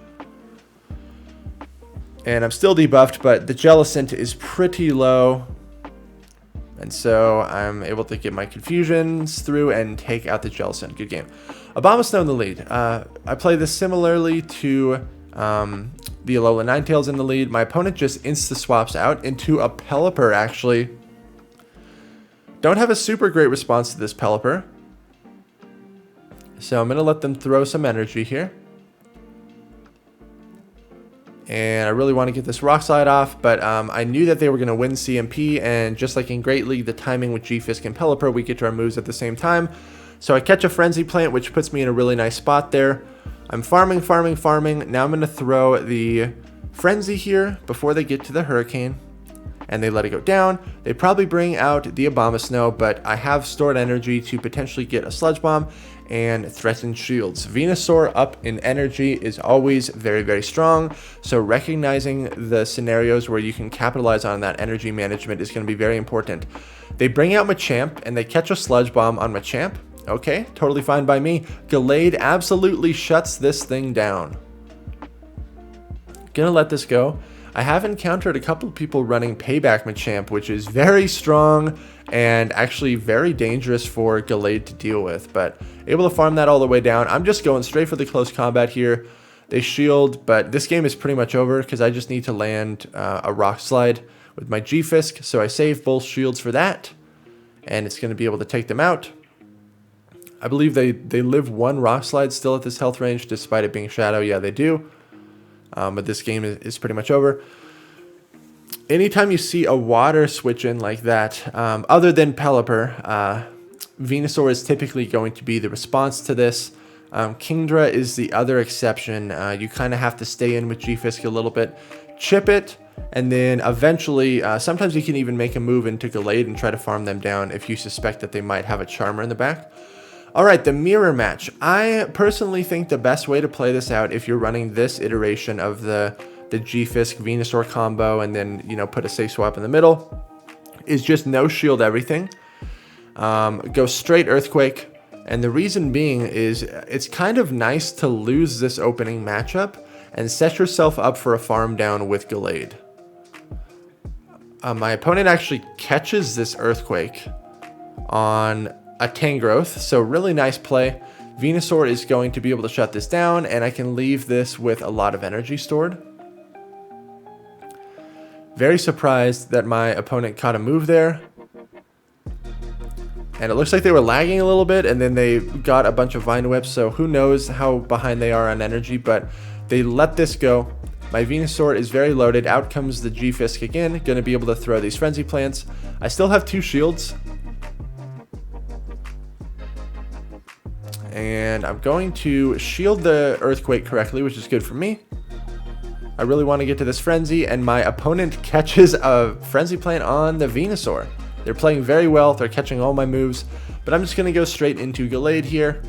And I'm still debuffed, but the Jellicent is pretty low. And so I'm able to get my Confusions through and take out the Jellicent. Good game. Abomasnow in the lead. I play this similarly to the Alola Ninetales in the lead. My opponent just insta-swaps out into a Pelipper, actually. Don't have a super great response to this Pelipper. So I'm going to let them throw some energy here. And I really want to get this Rock Slide off, but I knew that they were going to win CMP, and just like in Great League, the timing with G-Fisk and Pelipper, we get to our moves at the same time. So I catch a Frenzy Plant, which puts me in a really nice spot there. I'm farming. Now I'm going to throw the Frenzy here before they get to the Hurricane. And they let it go down. They probably bring out the Abomasnow, but I have stored energy to potentially get a Sludge Bomb and threaten shields. Venusaur up in energy is always very, very strong. So recognizing the scenarios where you can capitalize on that energy management is going to be very important. They bring out Machamp and they catch a Sludge Bomb on Machamp. Okay, totally fine by me. Gallade absolutely shuts this thing down. Gonna let this go. I have encountered a couple of people running Payback Machamp, which is very strong and actually very dangerous for Gallade to deal with, but able to farm that all the way down. I'm just going straight for the close combat here. They shield, but this game is pretty much over because I just need to land a Rock Slide with my G-Fisk, so I save both shields for that, and it's going to be able to take them out. I believe they live 1 Rock Slide still at this health range, despite it being Shadow. Yeah, they do. But this game is pretty much over. Anytime you see a water switch in like that, other than Pelipper, Venusaur is typically going to be the response to this. Kingdra is the other exception. You kind of have to stay in with G-Fisk a little bit, chip it, and then eventually, sometimes you can even make a move into Gallade and try to farm them down if you suspect that they might have a Charmer in the back. Alright, the mirror match. I personally think the best way to play this out, if you're running this iteration of the G-Fisk Venusaur combo and then, you know, put a safe swap in the middle, is just no shield everything. Go straight Earthquake. And the reason being is it's kind of nice to lose this opening matchup and set yourself up for a farm down with Gallade. My opponent actually catches this Earthquake on a Tangrowth, so really nice play. Venusaur is going to be able to shut this down, and I can leave this with a lot of energy stored. Very surprised that my opponent caught a move there. And it looks like they were lagging a little bit, and then they got a bunch of Vine Whips, so who knows how behind they are on energy, but they let this go. My Venusaur is very loaded. Out comes the G-Fisk again. Going to be able to throw these Frenzy Plants. I still have 2 shields. And I'm going to shield the Earthquake correctly, which is good for me. I really want to get to this Frenzy, and my opponent catches a Frenzy Plant on the Venusaur. They're playing very well. They're catching all my moves. But I'm just going to go straight into Gallade here.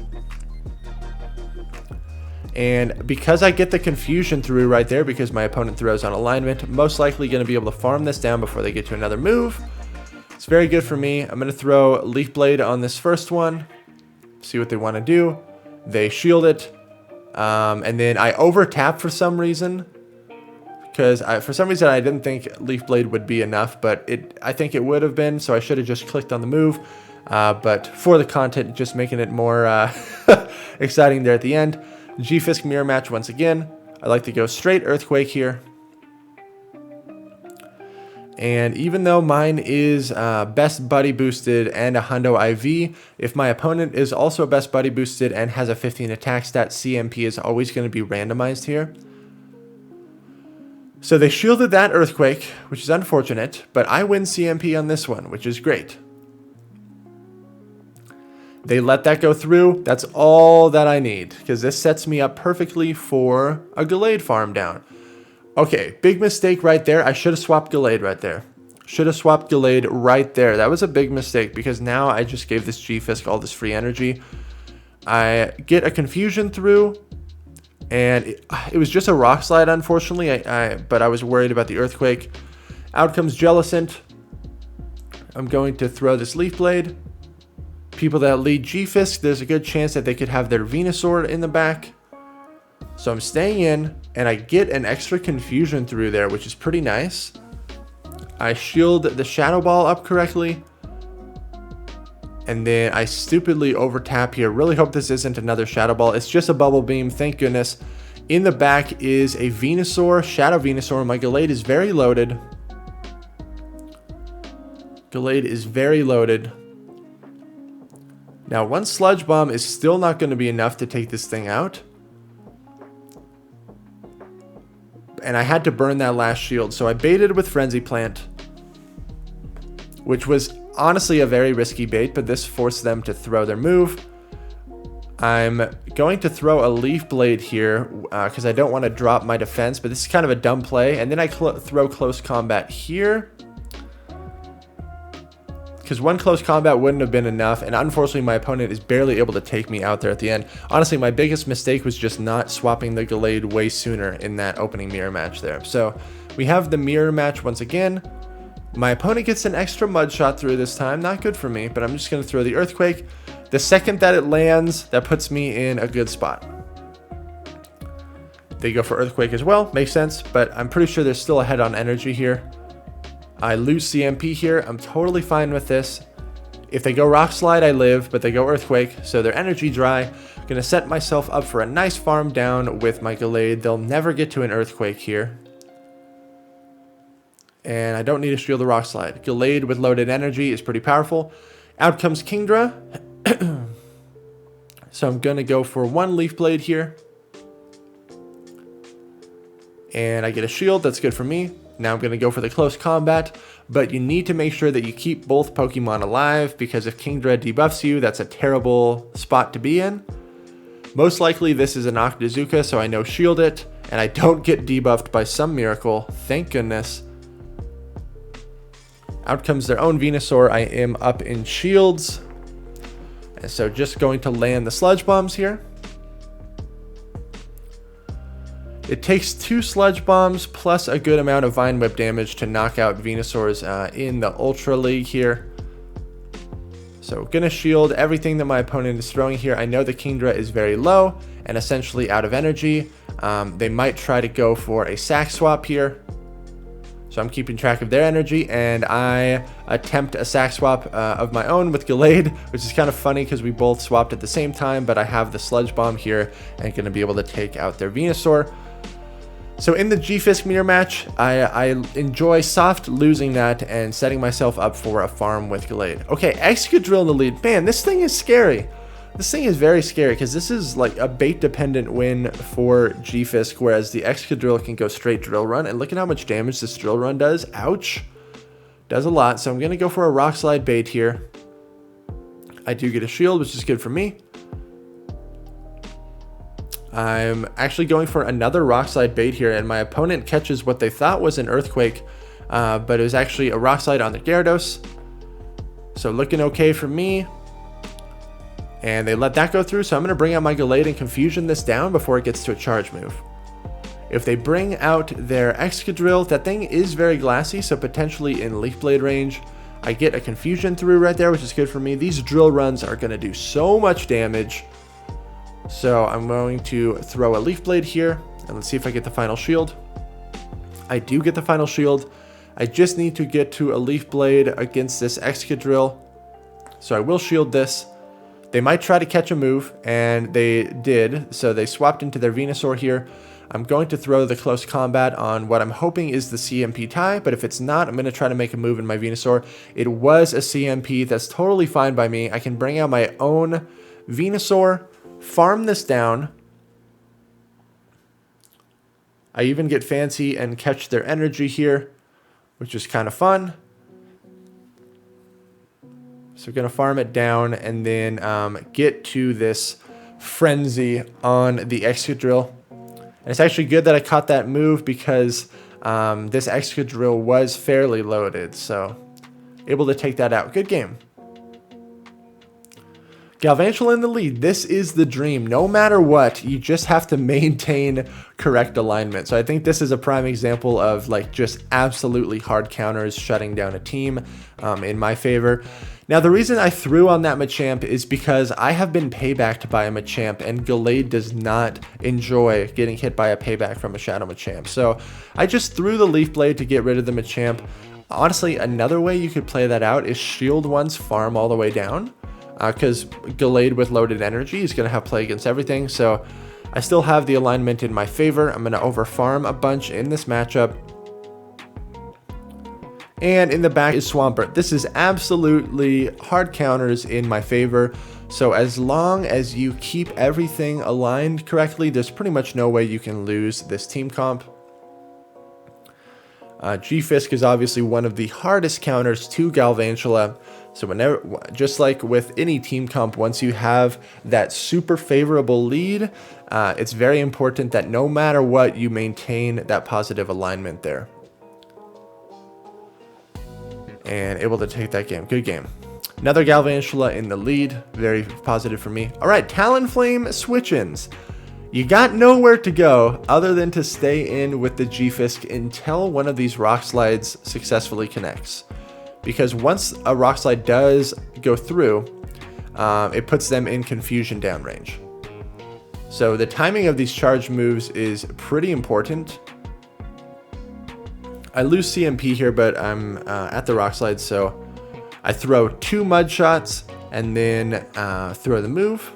And because I get the confusion through right there, because my opponent throws on alignment, most likely going to be able to farm this down before they get to another move. It's very good for me. I'm going to throw Leaf Blade on this first one. See what they want to do. They shield it. And then I over tap for some reason. Because for some reason I didn't think Leaf Blade would be enough, but I think it would have been, so I should have just clicked on the move. But for the content, just making it more exciting there at the end. G-Fisk mirror match once again. I like to go straight Earthquake here. And even though mine is best buddy boosted and a hundo IV, if my opponent is also best buddy boosted and has a 15 attack stat, CMP is always going to be randomized here. So they shielded that Earthquake, which is unfortunate, but I win CMP on this one, which is great. They let that go through. That's all that I need, because this sets me up perfectly for a Gallade farm down. Okay, big mistake right there. I should have swapped Gallade right there. Should have swapped Gallade right there. That was a big mistake, because now I just gave this G-Fisk all this free energy. I get a confusion through, and it was just a Rock Slide, unfortunately, but I was worried about the Earthquake. Out comes Jellicent. I'm going to throw this Leaf Blade. People that lead G-Fisk, there's a good chance that they could have their Venusaur in the back. So I'm staying in, and I get an extra confusion through there, which is pretty nice. I shield the Shadow Ball up correctly. And then I stupidly over tap here. Really hope this isn't another Shadow Ball. It's just a Bubble Beam, thank goodness. In the back is a Venusaur, Shadow Venusaur. My Gallade is very loaded. Gallade is very loaded. Now, one Sludge Bomb is still not going to be enough to take this thing out. And I had to burn that last shield, so I baited with Frenzy Plant, which was honestly a very risky bait, but this forced them to throw their move. I'm going to throw a Leaf Blade here because I don't want to drop my defense, but this is kind of a dumb play. And then I throw Close Combat here, because one Close Combat wouldn't have been enough, and unfortunately my opponent is barely able to take me out there at the end. Honestly, my biggest mistake was just not swapping the Gallade way sooner in that opening mirror match there. So we have the mirror match once again. My opponent gets an extra Mud Shot through this time. Not good for me, but I'm just going to throw the Earthquake. The second that it lands, that puts me in a good spot. They go for Earthquake as well. Makes sense, but I'm pretty sure they're still ahead on energy here. I lose CMP here. I'm totally fine with this. If they go Rock Slide, I live, but they go Earthquake, so they're energy dry. I'm going to set myself up for a nice farm down with my Gallade. They'll never get to an Earthquake here. And I don't need to shield the Rock Slide. Gallade with loaded energy is pretty powerful. Out comes Kingdra. So I'm going to go for one Leaf Blade here. And I get a shield. That's good for me. Now I'm going to go for the Close Combat. But you need to make sure that you keep both Pokemon alive, because if Kingdra debuffs you, that's a terrible spot to be in. Most likely this is an Octazooka, so I know shield it. And I don't get debuffed by some miracle. Thank goodness. Out comes their own Venusaur. I am up in shields. And so just going to land the Sludge Bombs here. It takes 2 Sludge Bombs plus a good amount of Vine Whip damage to knock out Venusaurs in the Ultra League here. So gonna shield everything that my opponent is throwing here. I know the Kingdra is very low and essentially out of energy. They might try to go for a Sack Swap here. So I'm keeping track of their energy, and I attempt a Sack Swap of my own with Gallade, which is kind of funny because we both swapped at the same time, but I have the Sludge Bomb here and going to be able to take out their Venusaur. So in the G-Fisk mirror match, I enjoy soft losing that and setting myself up for a farm with Gallade. Okay, Excadrill in the lead. Man, this thing is scary. This thing is very scary because this is like a bait dependent win for G-Fisk, whereas the Excadrill can go straight Drill Run. And look at how much damage this Drill Run does. Ouch. Does a lot. So I'm going to go for a Rock Slide bait here. I do get a shield, which is good for me. I'm actually going for another Rock Slide bait here, and my opponent catches what they thought was an Earthquake, but it was actually a Rock Slide on the Gyarados. So looking okay for me. And they let that go through, so I'm going to bring out my Gallade and Confusion this down before it gets to a charge move. If they bring out their Excadrill, that thing is very glassy, so potentially in Leaf Blade range. I get a Confusion through right there, which is good for me. These Drill Runs are going to do so much damage. So I'm going to throw a Leaf Blade here, and let's see if I get the final shield. I do get the final shield. I just need to get to a Leaf Blade against this Excadrill. So I will shield this. They might try to catch a move, and they did. So they swapped into their Venusaur here. I'm going to throw the Close Combat on what I'm hoping is the CMP tie, but if it's not, I'm going to try to make a move in my Venusaur. It was a CMP. That's totally fine by me. I can bring out my own Venusaur, farm this down. I even get fancy and catch their energy here, which is kind of fun. So we're going to farm it down and then get to this Frenzy on the Excadrill. And it's actually good that I caught that move because this Excadrill was fairly loaded. So able to take that out. Good game. Galvantula in the lead. This is the dream. No matter what, you just have to maintain correct alignment. So I think this is a prime example of like just absolutely hard counters shutting down a team in my favor. Now, the reason I threw on that Machamp is because I have been paybacked by a Machamp, and Gallade does not enjoy getting hit by a payback from a Shadow Machamp. So I just threw the Leaf Blade to get rid of the Machamp. Honestly, another way you could play that out is shield one's farm all the way down, because Gallade with loaded energy is going to have play against everything. So I still have the alignment in my favor. I'm going to overfarm a bunch in this matchup. And in the back is Swampert. This is absolutely hard counters in my favor. So as long as you keep everything aligned correctly, there's pretty much no way you can lose this team comp. G-Fisk is obviously one of the hardest counters to Galvantula. So whenever, just like with any team comp, once you have that super favorable lead, it's very important that no matter what, you maintain that positive alignment there. And able to take that game. Good game. Another Galvantula in the lead. Very positive for me. All right, Talonflame switch-ins. You got nowhere to go other than to stay in with the G-Fisk until one of these Rock Slides successfully connects. Because once a Rock Slide does go through, it puts them in Confusion downrange. So the timing of these charge moves is pretty important. I lose CMP here, but I'm at the Rock Slide, so I throw 2 Mud Shots and then throw the move.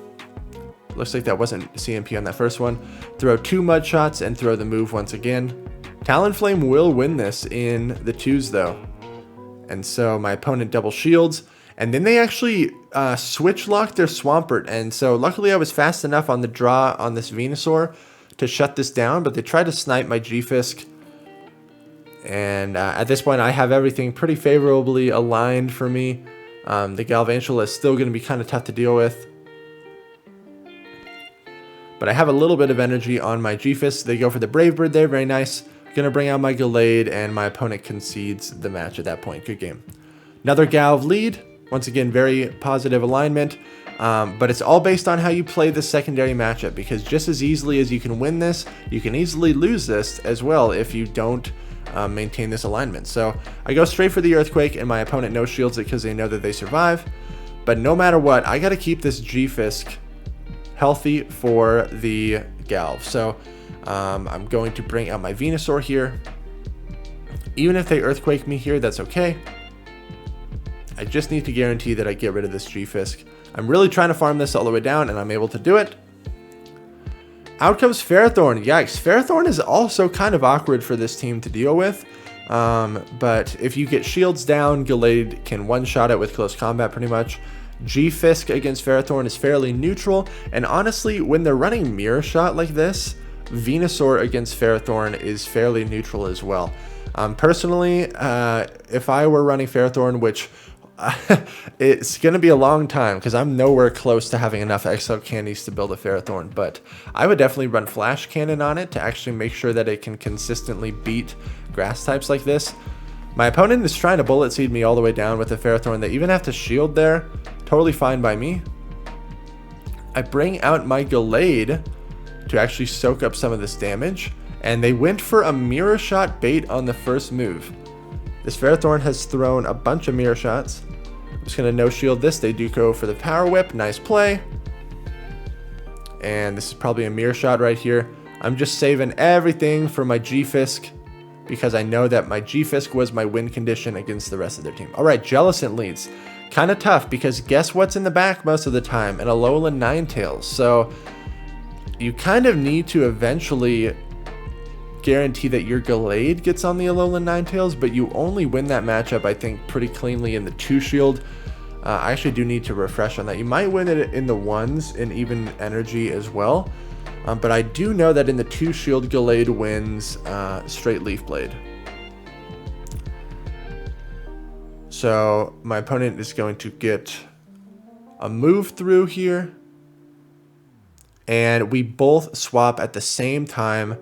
Looks like that wasn't CMP on that first one. Throw 2 Mud Shots and throw the move once again. Talonflame will win this in the 2s though. And so my opponent double shields. And then they actually switch locked their Swampert. And so luckily I was fast enough on the draw on this Venusaur to shut this down. But they tried to snipe my G-Fisk. And at this point, I have everything pretty favorably aligned for me. The Galvantula is still going to be kind of tough to deal with. But I have a little bit of energy on my G-Fisk. They go for the Brave Bird there. Very nice. Going to bring out my Gallade, and my opponent concedes the match at that point. Good game. Another Galv lead. Once again, very positive alignment. But it's all based on how you play the secondary matchup. Because just as easily as you can win this, you can easily lose this as well if you don't maintain this alignment. So I go straight for the Earthquake, and my opponent no shields it because they know that they survive. But no matter what, I got to keep this G-Fisk healthy for the Galv. So I'm going to bring out my Venusaur here. Even if they Earthquake me here, that's okay. I just need to guarantee that I get rid of this G-Fisk. I'm really trying to farm this all the way down, and I'm able to do it. Out comes Ferrothorn. Yikes. Ferrothorn is also kind of awkward for this team to deal with. But if you get shields down, Gallade can one-shot it with close combat pretty much. G-Fisk against Ferrothorn is fairly neutral, and honestly, when they're running Mirror Shot like this, Venusaur against Ferrothorn is fairly neutral as well. Personally, if I were running Ferrothorn, which it's going to be a long time because I'm nowhere close to having enough XL candies to build a Ferrothorn, but I would definitely run Flash Cannon on it to actually make sure that it can consistently beat grass types like this. My opponent is trying to Bullet Seed me all the way down with a Ferrothorn. They even have to shield there. Totally fine by me. I bring out my Gallade to actually soak up some of this damage, and they went for a Mirror Shot bait on the first move. This Ferrothorn has thrown a bunch of Mirror Shots. I'm just going to no-shield this. They do go for the Power Whip. Nice play. And this is probably a Mirror Shot right here. I'm just saving everything for my G-Fisk because I know that my G-Fisk was my win condition against the rest of their team. All right, Jellicent leads. Kind of tough because guess what's in the back most of the time? An Alolan Ninetales. So you kind of need to eventually guarantee that your Gallade gets on the Alolan Ninetales, but you only win that matchup, I think, pretty cleanly in the 2-shield. I actually do need to refresh on that. You might win it in the 1s in even energy as well, but I do know that in the 2-shield, Gallade wins straight Leaf Blade. So my opponent is going to get a move through here, and we both swap at the same time.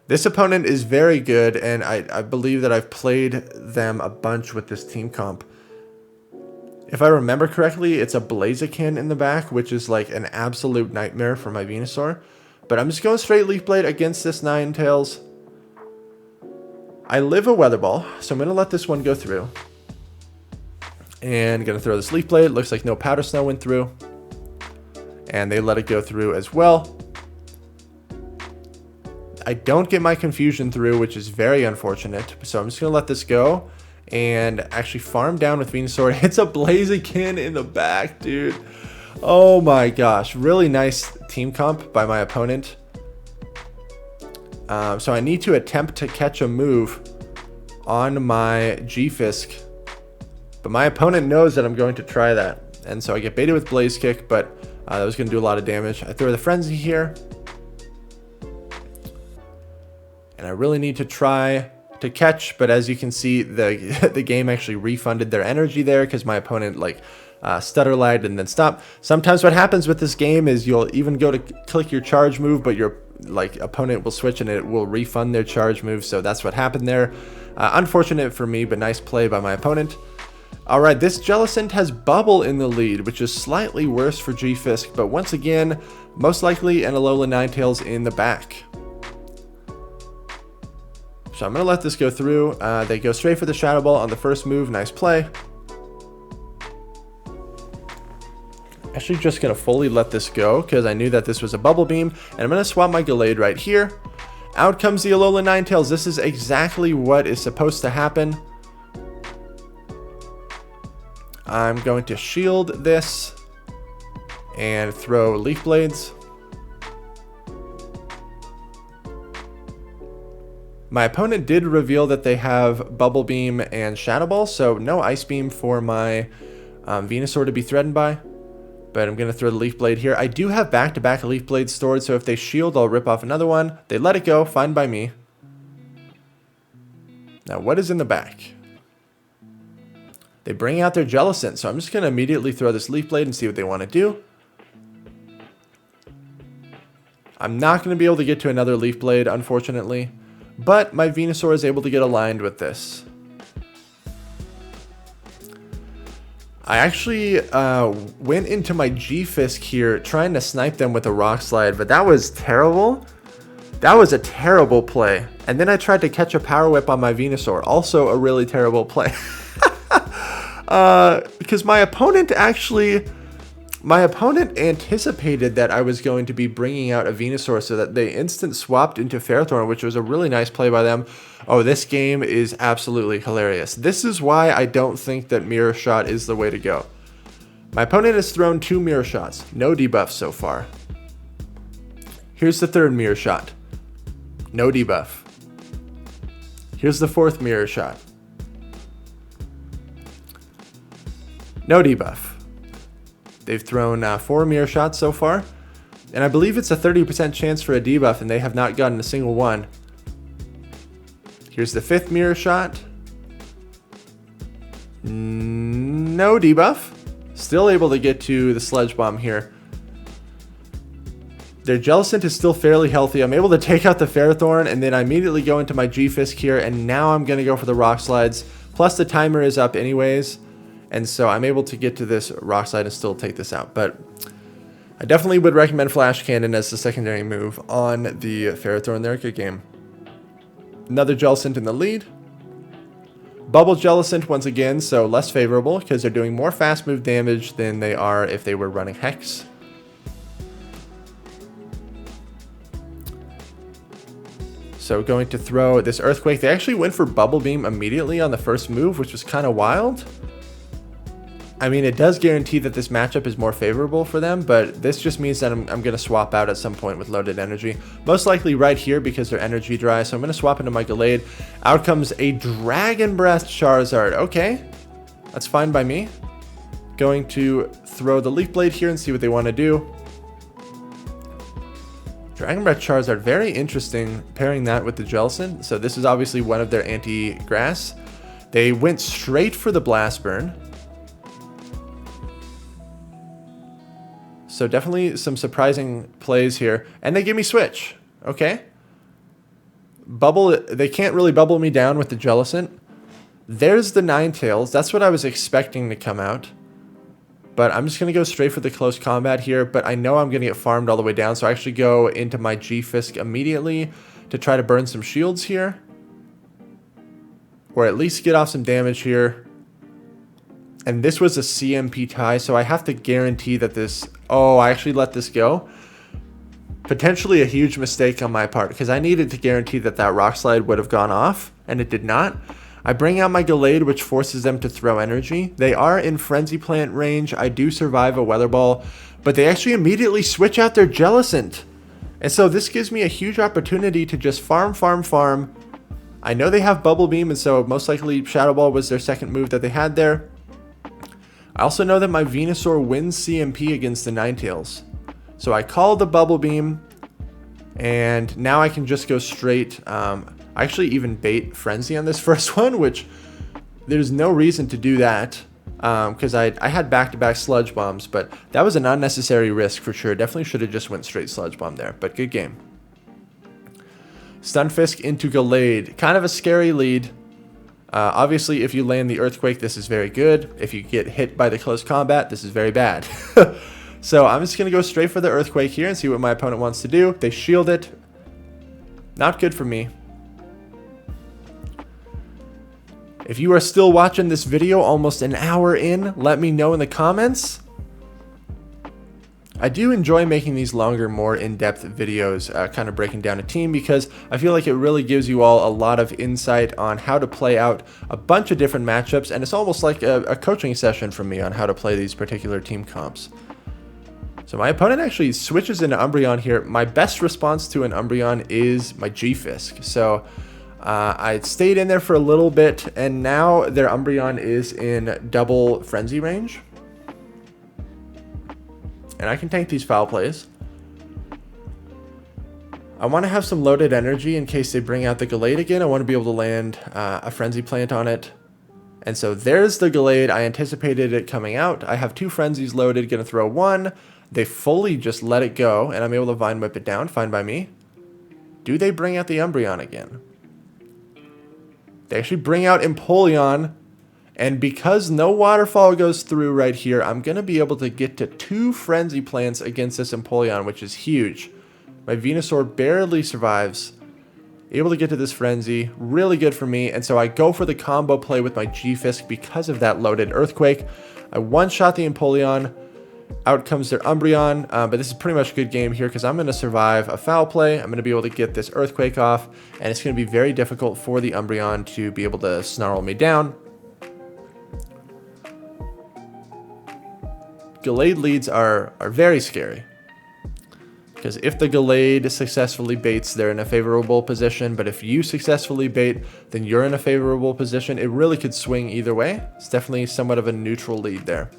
This opponent is very good, and I believe that I've played them a bunch with this team comp. If I remember correctly, it's a Blaziken in the back, which is like an absolute nightmare for my Venusaur. But I'm just going straight Leaf Blade against this Ninetales. I live a Weather Ball, so I'm going to let this one go through. And going to throw this Leaf Blade. Looks like no Powder Snow went through. And they let it go through as well. I don't get my Confusion through, which is very unfortunate. So I'm just going to let this go and actually farm down with Venusaur. It's a Blaziken in the back, dude. Oh my gosh. Really nice team comp by my opponent. So I need to attempt to catch a move on my G-Fisk. But my opponent knows that I'm going to try that. And so I get baited with Blaze Kick, but that was going to do a lot of damage. I throw the Frenzy here. And I really need to try to catch, but as you can see, the game actually refunded their energy there because my opponent like stutter lagged and then stopped. Sometimes what happens with this game is you'll even go to click your charge move, but your opponent will switch and it will refund their charge move. So that's what happened there. Unfortunate for me, but nice play by my opponent. All right, this Jellicent has Bubble in the lead, which is slightly worse for G-Fisk, but once again, most likely an Alolan Ninetales in the back. So I'm going to let this go through. They go straight for the Shadow Ball on the first move. Nice play. Actually just going to fully let this go because I knew that this was a Bubble Beam. And I'm going to swap my Gallade right here. Out comes the Alolan Ninetales. This is exactly what is supposed to happen. I'm going to shield this and throw Leaf Blades. My opponent did reveal that they have Bubble Beam and Shadow Ball, so no Ice Beam for my Venusaur to be threatened by. But I'm going to throw the Leaf Blade here. I do have back-to-back Leaf Blades stored, so if they shield, I'll rip off another one. They let it go, fine by me. Now, what is in the back? They bring out their Jellicent, so I'm just going to immediately throw this Leaf Blade and see what they want to do. I'm not going to be able to get to another Leaf Blade, unfortunately. But my Venusaur is able to get aligned with this. I actually went into my G-Fisk here trying to snipe them with a Rock Slide, but that was terrible. That was a terrible play. And then I tried to catch a Power Whip on my Venusaur. Also a really terrible play. Because my opponent anticipated that I was going to be bringing out a Venusaur, so that they instant swapped into Ferrothorn, which was a really nice play by them. Oh, this game is absolutely hilarious. This is why I don't think that Mirror Shot is the way to go. My opponent has thrown 2 Mirror Shots. No debuffs so far. Here's the 3rd Mirror Shot. No debuff. Here's the 4th Mirror Shot. No debuff. They've thrown 4 mirror shots so far. And I believe it's a 30% chance for a debuff, and they have not gotten a single one. Here's the 5th mirror shot. No debuff. Still able to get to the Sludge Bomb here. Their Jellicent is still fairly healthy. I'm able to take out the Ferrothorn, and then I immediately go into my G-Fisk here, and now I'm going to go for the Rock Slides. Plus the timer is up anyways, and so I'm able to get to this Rock Slide and still take this out. But I definitely would recommend Flash Cannon as the secondary move on the Ferrothorn there. Good game. Another Jellicent in the lead. Bubble Jellicent once again, so less favorable because they're doing more fast move damage than they are if they were running Hex. So going to throw this Earthquake. They actually went for Bubble Beam immediately on the first move, which was kind of wild. I mean, it does guarantee that this matchup is more favorable for them, but this just means that I'm going to swap out at some point with loaded energy. Most likely right here because they're energy dry, so I'm going to swap into my Gallade. Out comes a Dragon Breath Charizard. Okay, that's fine by me. Going to throw the Leaf Blade here and see what they want to do. Dragon Breath Charizard, very interesting pairing that with the Jellicent. So this is obviously one of their anti-grass. They went straight for the Blast Burn. So definitely some surprising plays here. And they give me Switch. Okay. Bubble, they can't really bubble me down with the Jellicent. There's the Ninetales. That's what I was expecting to come out. But I'm just going to go straight for the close combat here. But I know I'm going to get farmed all the way down. So I actually go into my G-Fisk immediately to try to burn some shields here. Or at least get off some damage here. And this was a CMP tie, so I have to guarantee that this... Oh, I actually let this go. Potentially a huge mistake on my part, because I needed to guarantee that that Rock Slide would have gone off, and it did not. I bring out my Gallade, which forces them to throw energy. They are in Frenzy Plant range. I do survive a Weather Ball, but they actually immediately switch out their Jellicent. And so this gives me a huge opportunity to just farm. I know they have Bubble Beam, and so most likely Shadow Ball was their second move that they had there. I also know that my Venusaur wins CMP against the Ninetales. So I call the Bubble Beam, and now I can just go straight. I actually even bait Frenzy on this first one, which there's no reason to do that because I had back-to-back Sludge Bombs, but that was an unnecessary risk for sure. Definitely should have just went straight Sludge Bomb there, but good game. Stunfisk into Gallade. Kind of a scary lead. Obviously, if you land the Earthquake, this is very good. If you get hit by the close combat, this is very bad. So I'm just going to go straight for the Earthquake here and see what my opponent wants to do. They shield it. Not good for me. If you are still watching this video almost an hour in, let me know in the comments. I do enjoy making these longer, more in-depth videos, kind of breaking down a team, because I feel like it really gives you all a lot of insight on how to play out a bunch of different matchups, and it's almost like a coaching session from me on how to play these particular team comps. So my opponent actually switches into Umbreon here. My best response to an Umbreon is my G-Fisk. So I stayed in there for a little bit, and now their Umbreon is in double Frenzy range. And I can tank these foul plays. I want to have some loaded energy in case they bring out the Gallade again. I want to be able to land a Frenzy Plant on it. And so there's the Gallade. I anticipated it coming out. I have 2 Frenzies loaded. Going to throw one. They fully just let it go. And I'm able to Vine Whip it down. Fine by me. Do they bring out the Umbreon again? They actually bring out Empoleon. And because no Waterfall goes through right here, I'm going to be able to get to 2 Frenzy Plants against this Empoleon, which is huge. My Venusaur barely survives. Able to get to this Frenzy. Really good for me. And so I go for the combo play with my G-Fisk because of that loaded Earthquake. I one-shot the Empoleon. Out comes their Umbreon. But this is pretty much a good game here because I'm going to survive a foul play. I'm going to be able to get this Earthquake off. And it's going to be very difficult for the Umbreon to be able to snarl me down. Gallade leads are very scary. Because if the Gallade successfully baits, they're in a favorable position. But if you successfully bait, then you're in a favorable position. It really could swing either way. It's definitely somewhat of a neutral lead there.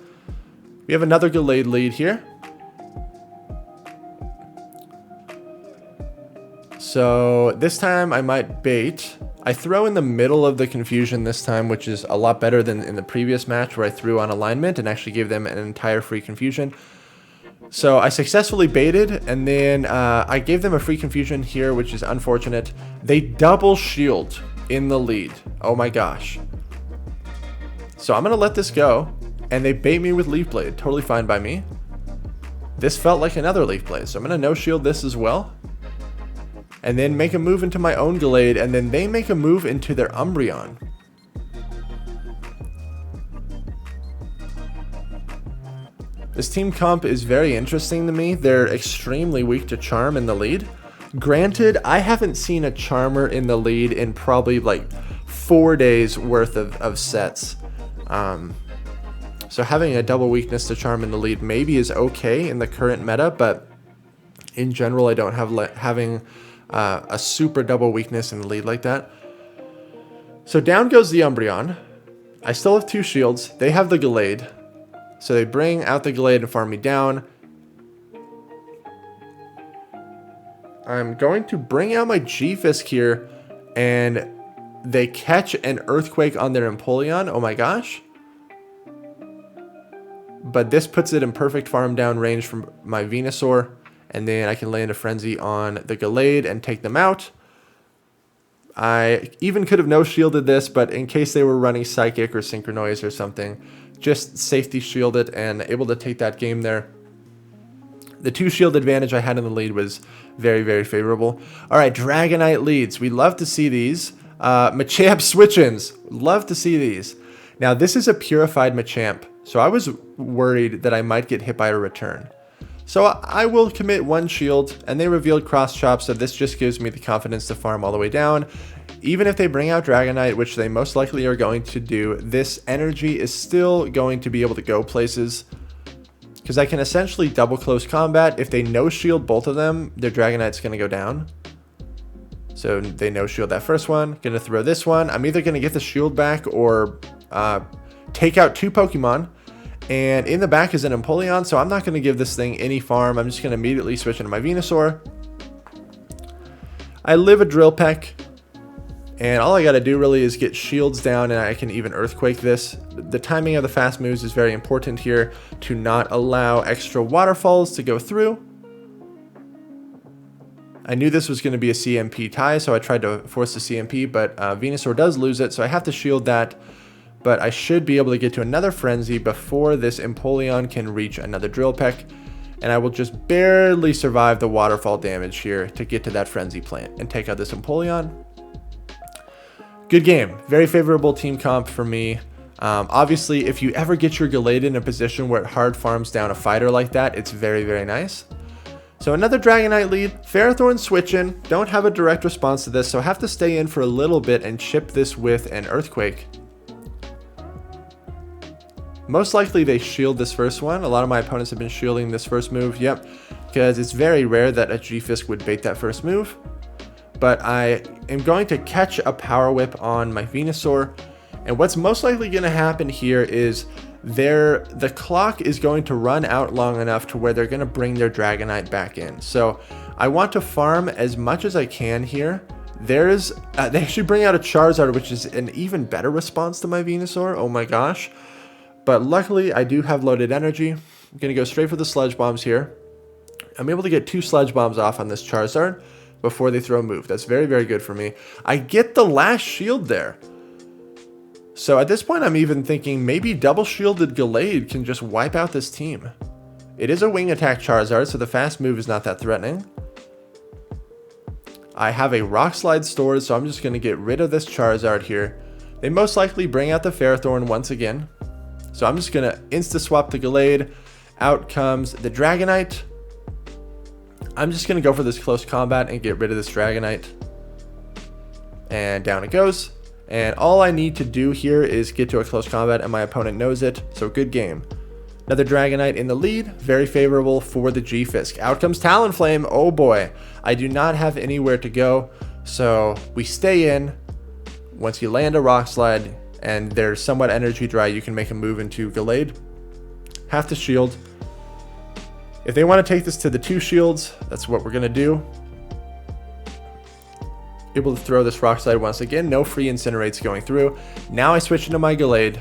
We have another Gallade lead here. So this time I might bait. I throw in the middle of the confusion this time, which is a lot better than in the previous match where I threw on alignment and actually gave them an entire free confusion. So I successfully baited, and then I gave them a free confusion here, which is unfortunate. They double shield in the lead. Oh my gosh. So I'm going to let this go, and they bait me with Leaf Blade. Totally fine by me. This felt like another Leaf Blade, so I'm going to no-shield this as well. And then make a move into my own Gallade, and then they make a move into their Umbreon. This team comp is very interesting to me. They're extremely weak to Charm in the lead. Granted, I haven't seen a Charmer in the lead in probably like 4 days worth of sets. So having a double weakness to Charm in the lead maybe is okay in the current meta, but in general I don't have having a super double weakness in the lead like that. So down goes the Umbreon. I still have 2 shields. They have the Gallade. So they bring out the Gallade and farm me down. I'm going to bring out my G-Fisk here, and they catch an Earthquake on their Empoleon. Oh my gosh. But this puts it in perfect farm down range from my Venusaur, and then I can land a Frenzy on the Gallade and take them out. I even could have no-shielded this, but in case they were running Psychic or Synchronoise or something, just safety shielded and able to take that game there. The 2 shield advantage I had in the lead was very, very favorable. All right, Dragonite leads. We love to see these. Machamp switch-ins. Love to see these. Now, this is a purified Machamp, so I was worried that I might get hit by a return. So I will commit 1 shield, and they revealed Cross Chop, so this just gives me the confidence to farm all the way down. Even if they bring out Dragonite, which they most likely are going to do, this energy is still going to be able to go places, because I can essentially double close combat. If they no-shield both of them, their Dragonite's going to go down. So they no-shield that first one. Going to throw this one. I'm either going to get the shield back or take out 2 Pokemon. And in the back is an Empoleon, so I'm not going to give this thing any farm. I'm just going to immediately switch into my Venusaur. I live a Drill Peck, and all I got to do really is get shields down, and I can even Earthquake this. The timing of the fast moves is very important here to not allow extra waterfalls to go through. I knew this was going to be a CMP tie, so I tried to force the CMP, but Venusaur does lose it, so I have to shield that. But I should be able to get to another Frenzy before this Empoleon can reach another Drill Peck. And I will just barely survive the waterfall damage here to get to that Frenzy plant and take out this Empoleon. Good game. Very favorable team comp for me. Obviously, if you ever get your Gallade in a position where it hard farms down a fighter like that, it's very, very nice. So another Dragonite lead. Ferrothorn switch in. Don't have a direct response to this, so I have to stay in for a little bit and chip this with an Earthquake. Most likely they shield this first one. A lot of my opponents have been shielding this first move. Yep, because it's very rare that a G-Fisk would bait that first move. But I am going to catch a Power Whip on my Venusaur. And what's most likely going to happen here is the clock is going to run out long enough to where they're going to bring their Dragonite back in. So I want to farm as much as I can here. They actually bring out a Charizard, which is an even better response to my Venusaur. Oh my gosh. But luckily, I do have loaded energy. I'm going to go straight for the Sludge Bombs here. I'm able to get 2 Sludge Bombs off on this Charizard before they throw a move. That's very, very good for me. I get the last shield there. So at this point, I'm even thinking maybe double shielded Gallade can just wipe out this team. It is a wing attack Charizard, so the fast move is not that threatening. I have a Rock Slide stored, so I'm just going to get rid of this Charizard here. They most likely bring out the Ferrothorn once again. So I'm just going to insta-swap the Gallade. Out comes the Dragonite. I'm just going to go for this close combat and get rid of this Dragonite. And down it goes. And all I need to do here is get to a close combat, and my opponent knows it. So good game. Another Dragonite in the lead. Very favorable for the G-Fisk. Out comes Talonflame. Oh boy. I do not have anywhere to go. So we stay in. Once you land a Rock Slide and they're somewhat energy dry, you can make a move into Gallade. Have to shield. If they want to take this to the 2 shields, that's what we're going to do. Able to throw this Rock Slide once again. No free Incinerates going through. Now I switch into my Gallade.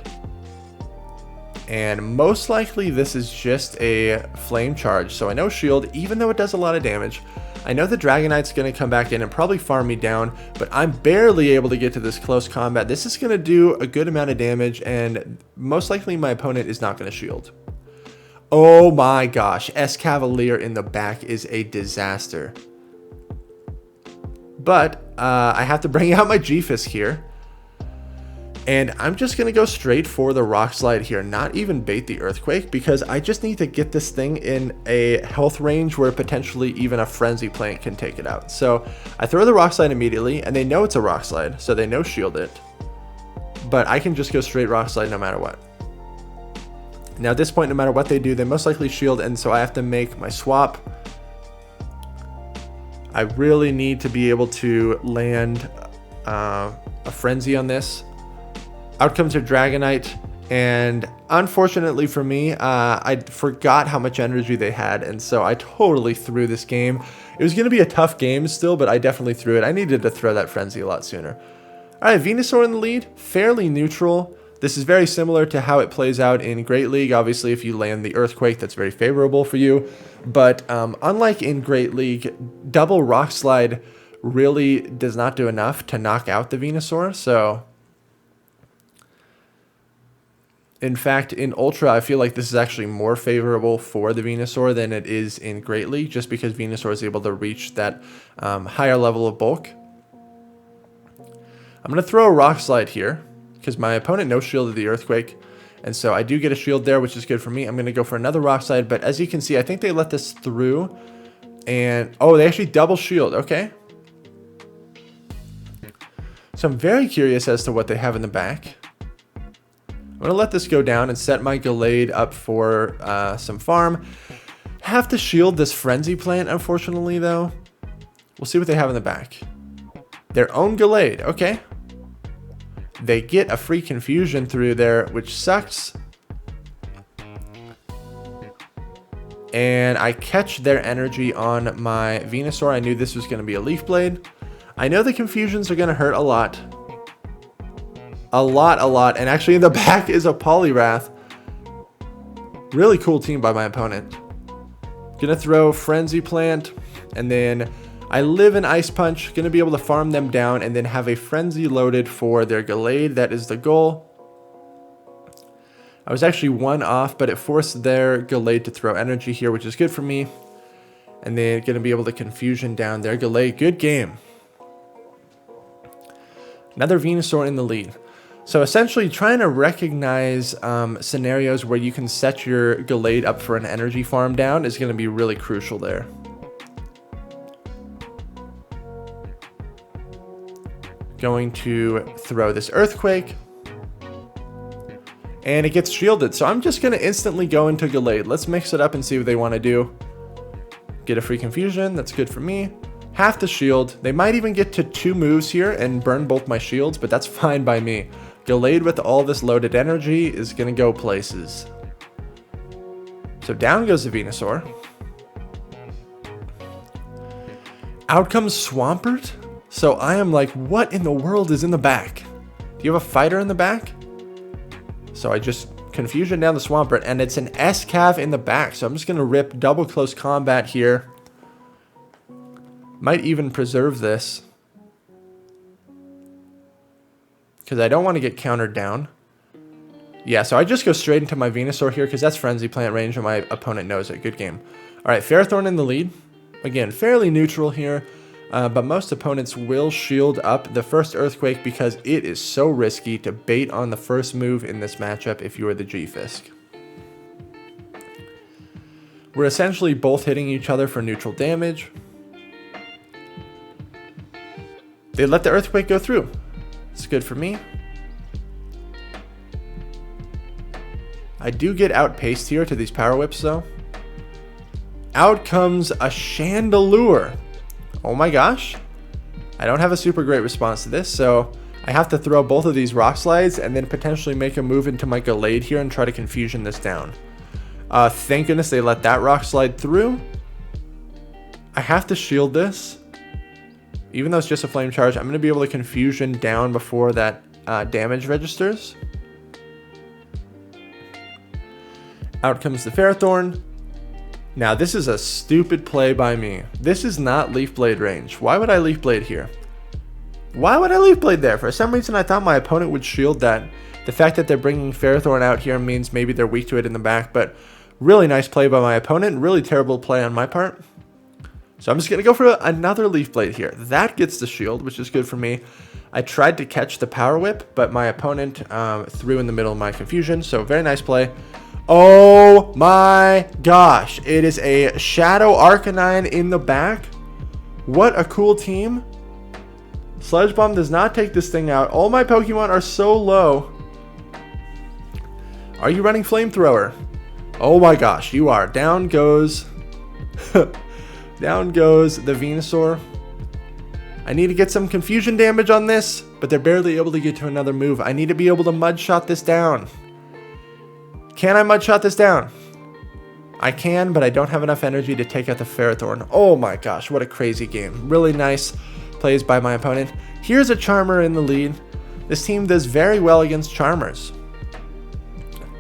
And most likely this is just a Flame Charge. So I know shield, even though it does a lot of damage. I know the Dragonite's going to come back in and probably farm me down, but I'm barely able to get to this close combat. This is going to do a good amount of damage, and most likely my opponent is not going to shield. Oh my gosh, Escavalier in the back is a disaster. But I have to bring out my G-Fisk here. And I'm just going to go straight for the Rock Slide here, not even bait the Earthquake, because I just need to get this thing in a health range where potentially even a Frenzy Plant can take it out. So I throw the Rock Slide immediately, and they know it's a Rock Slide, so they know shield it. But I can just go straight Rock Slide no matter what. Now at this point, no matter what they do, they most likely shield, and so I have to make my swap. I really need to be able to land a Frenzy on this. Out comes your Dragonite, and unfortunately for me, I forgot how much energy they had, and so I totally threw this game. It was going to be a tough game still, but I definitely threw it. I needed to throw that Frenzy a lot sooner. Alright, Venusaur in the lead, fairly neutral. This is very similar to how it plays out in Great League. Obviously, if you land the Earthquake, that's very favorable for you. But unlike in Great League, double Rock Slide really does not do enough to knock out the Venusaur, so... In fact, in Ultra, I feel like this is actually more favorable for the Venusaur than it is in Great League, just because Venusaur is able to reach that higher level of bulk. I'm going to throw a Rock Slide here, because my opponent no shielded the Earthquake, and so I do get a shield there, which is good for me. I'm going to go for another Rock Slide, but as you can see, I think they let this through, and oh, they actually double shield, okay. So I'm very curious as to what they have in the back. I'm going to let this go down and set my Gallade up for some farm. Have to shield this Frenzy Plant, unfortunately, though. We'll see what they have in the back. Their own Gallade, okay. They get a free Confusion through there, which sucks. And I catch their energy on my Venusaur. I knew this was going to be a Leaf Blade. I know the Confusions are going to hurt a lot. A lot, and actually in the back is a Poliwrath. Really cool team by my opponent. Gonna throw Frenzy Plant, and then I live in Ice Punch. Gonna be able to farm them down, and then have a Frenzy loaded for their Gallade. That is the goal. I was actually 1 off, but it forced their Gallade to throw energy here, which is good for me. And then gonna be able to Confusion down their Gallade. Good game. Another Venusaur in the lead. So essentially trying to recognize scenarios where you can set your Gallade up for an energy farm down is going to be really crucial there. Going to throw this Earthquake. And it gets shielded. So I'm just going to instantly go into Gallade. Let's mix it up and see what they want to do. Get a free Confusion. That's good for me. Half the shield. They might even get to 2 moves here and burn both my shields, but that's fine by me. Gallade with all this loaded energy is going to go places. So down goes the Venusaur. Out comes Swampert. So I am like, what in the world is in the back? Do you have a fighter in the back? So I just Confusion down the Swampert, and it's an S-Cav in the back. So I'm just going to rip double close combat here. Might even preserve this, because I don't want to get countered down. Yeah, so I just go straight into my Venusaur here, because that's Frenzy Plant range, and my opponent knows it. Good game. Alright, Ferrothorn in the lead. Again, fairly neutral here, but most opponents will shield up the first Earthquake, because it is so risky to bait on the first move in this matchup if you are the G-Fisk. We're essentially both hitting each other for neutral damage. They let the Earthquake go through. It's good for me. I do get outpaced here to these Power Whips though. Out comes a Chandeleur. Oh my gosh. I don't have a super great response to this, so I have to throw both of these Rock Slides and then potentially make a move into my Gallade here and try to Confusion this down. Thank goodness they let that rock slide through. I have to shield this. Even though it's just a flame charge, I'm going to be able to confusion down before that damage registers. Out comes the Ferrothorn. Now this is a stupid play by me. This is not Leaf Blade range. Why would I Leaf Blade here? Why would I Leaf Blade there? For some reason I thought my opponent would shield that. The fact that they're bringing Ferrothorn out here means maybe they're weak to it in the back, but really nice play by my opponent. Really terrible play on my part. So I'm just going to go for another Leaf Blade here. That gets the shield, which is good for me. I tried to catch the Power Whip, but my opponent threw in the middle of my confusion. So very nice play. Oh my gosh. It is a Shadow Arcanine in the back. What a cool team. Sludge Bomb does not take this thing out. All my Pokemon are so low. Are you running Flamethrower? Oh my gosh, you are. Down goes... Down goes the Venusaur. I need to get some confusion damage on this, but they're barely able to get to another move. I need to be able to mud shot this down. Can I mud shot this down? I can, but I don't have enough energy to take out the Ferrothorn. Oh my gosh, what a crazy game. Really nice plays by my opponent. Here's a Charmer in the lead. This team does very well against Charmers.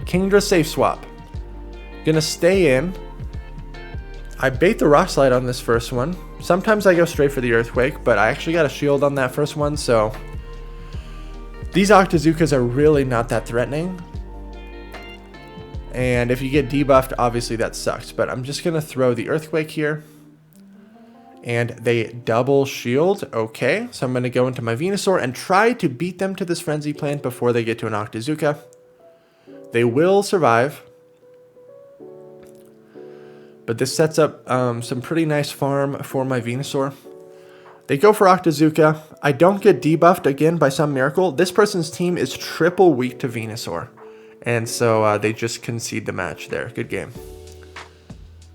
Kingdra safe swap. Gonna stay in. I bait the Rock Slide on this first one. Sometimes I go straight for the Earthquake, but I actually got a shield on that first one, so these Octazookas are really not that threatening. And if you get debuffed, obviously that sucks, but I'm just going to throw the Earthquake here. And they double shield. Okay, so I'm going to go into my Venusaur and try to beat them to this Frenzy Plant before they get to an Octazooka. They will survive. But this sets up some pretty nice farm for my Venusaur. They go for Octazooka. I don't get debuffed again by some miracle. This person's team is triple weak to Venusaur. And so they just concede the match there. Good game.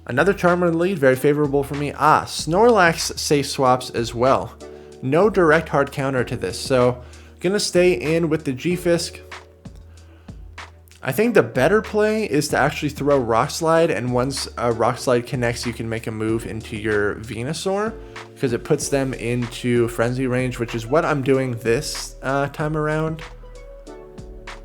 Another Charmer in the lead. Very favorable for me. Snorlax safe swaps as well. No direct hard counter to this. So going to stay in with the G-Fisk. I think the better play is to actually throw Rock Slide, and once a Rock Slide connects, you can make a move into your Venusaur, because it puts them into Frenzy range, which is what I'm doing this time around.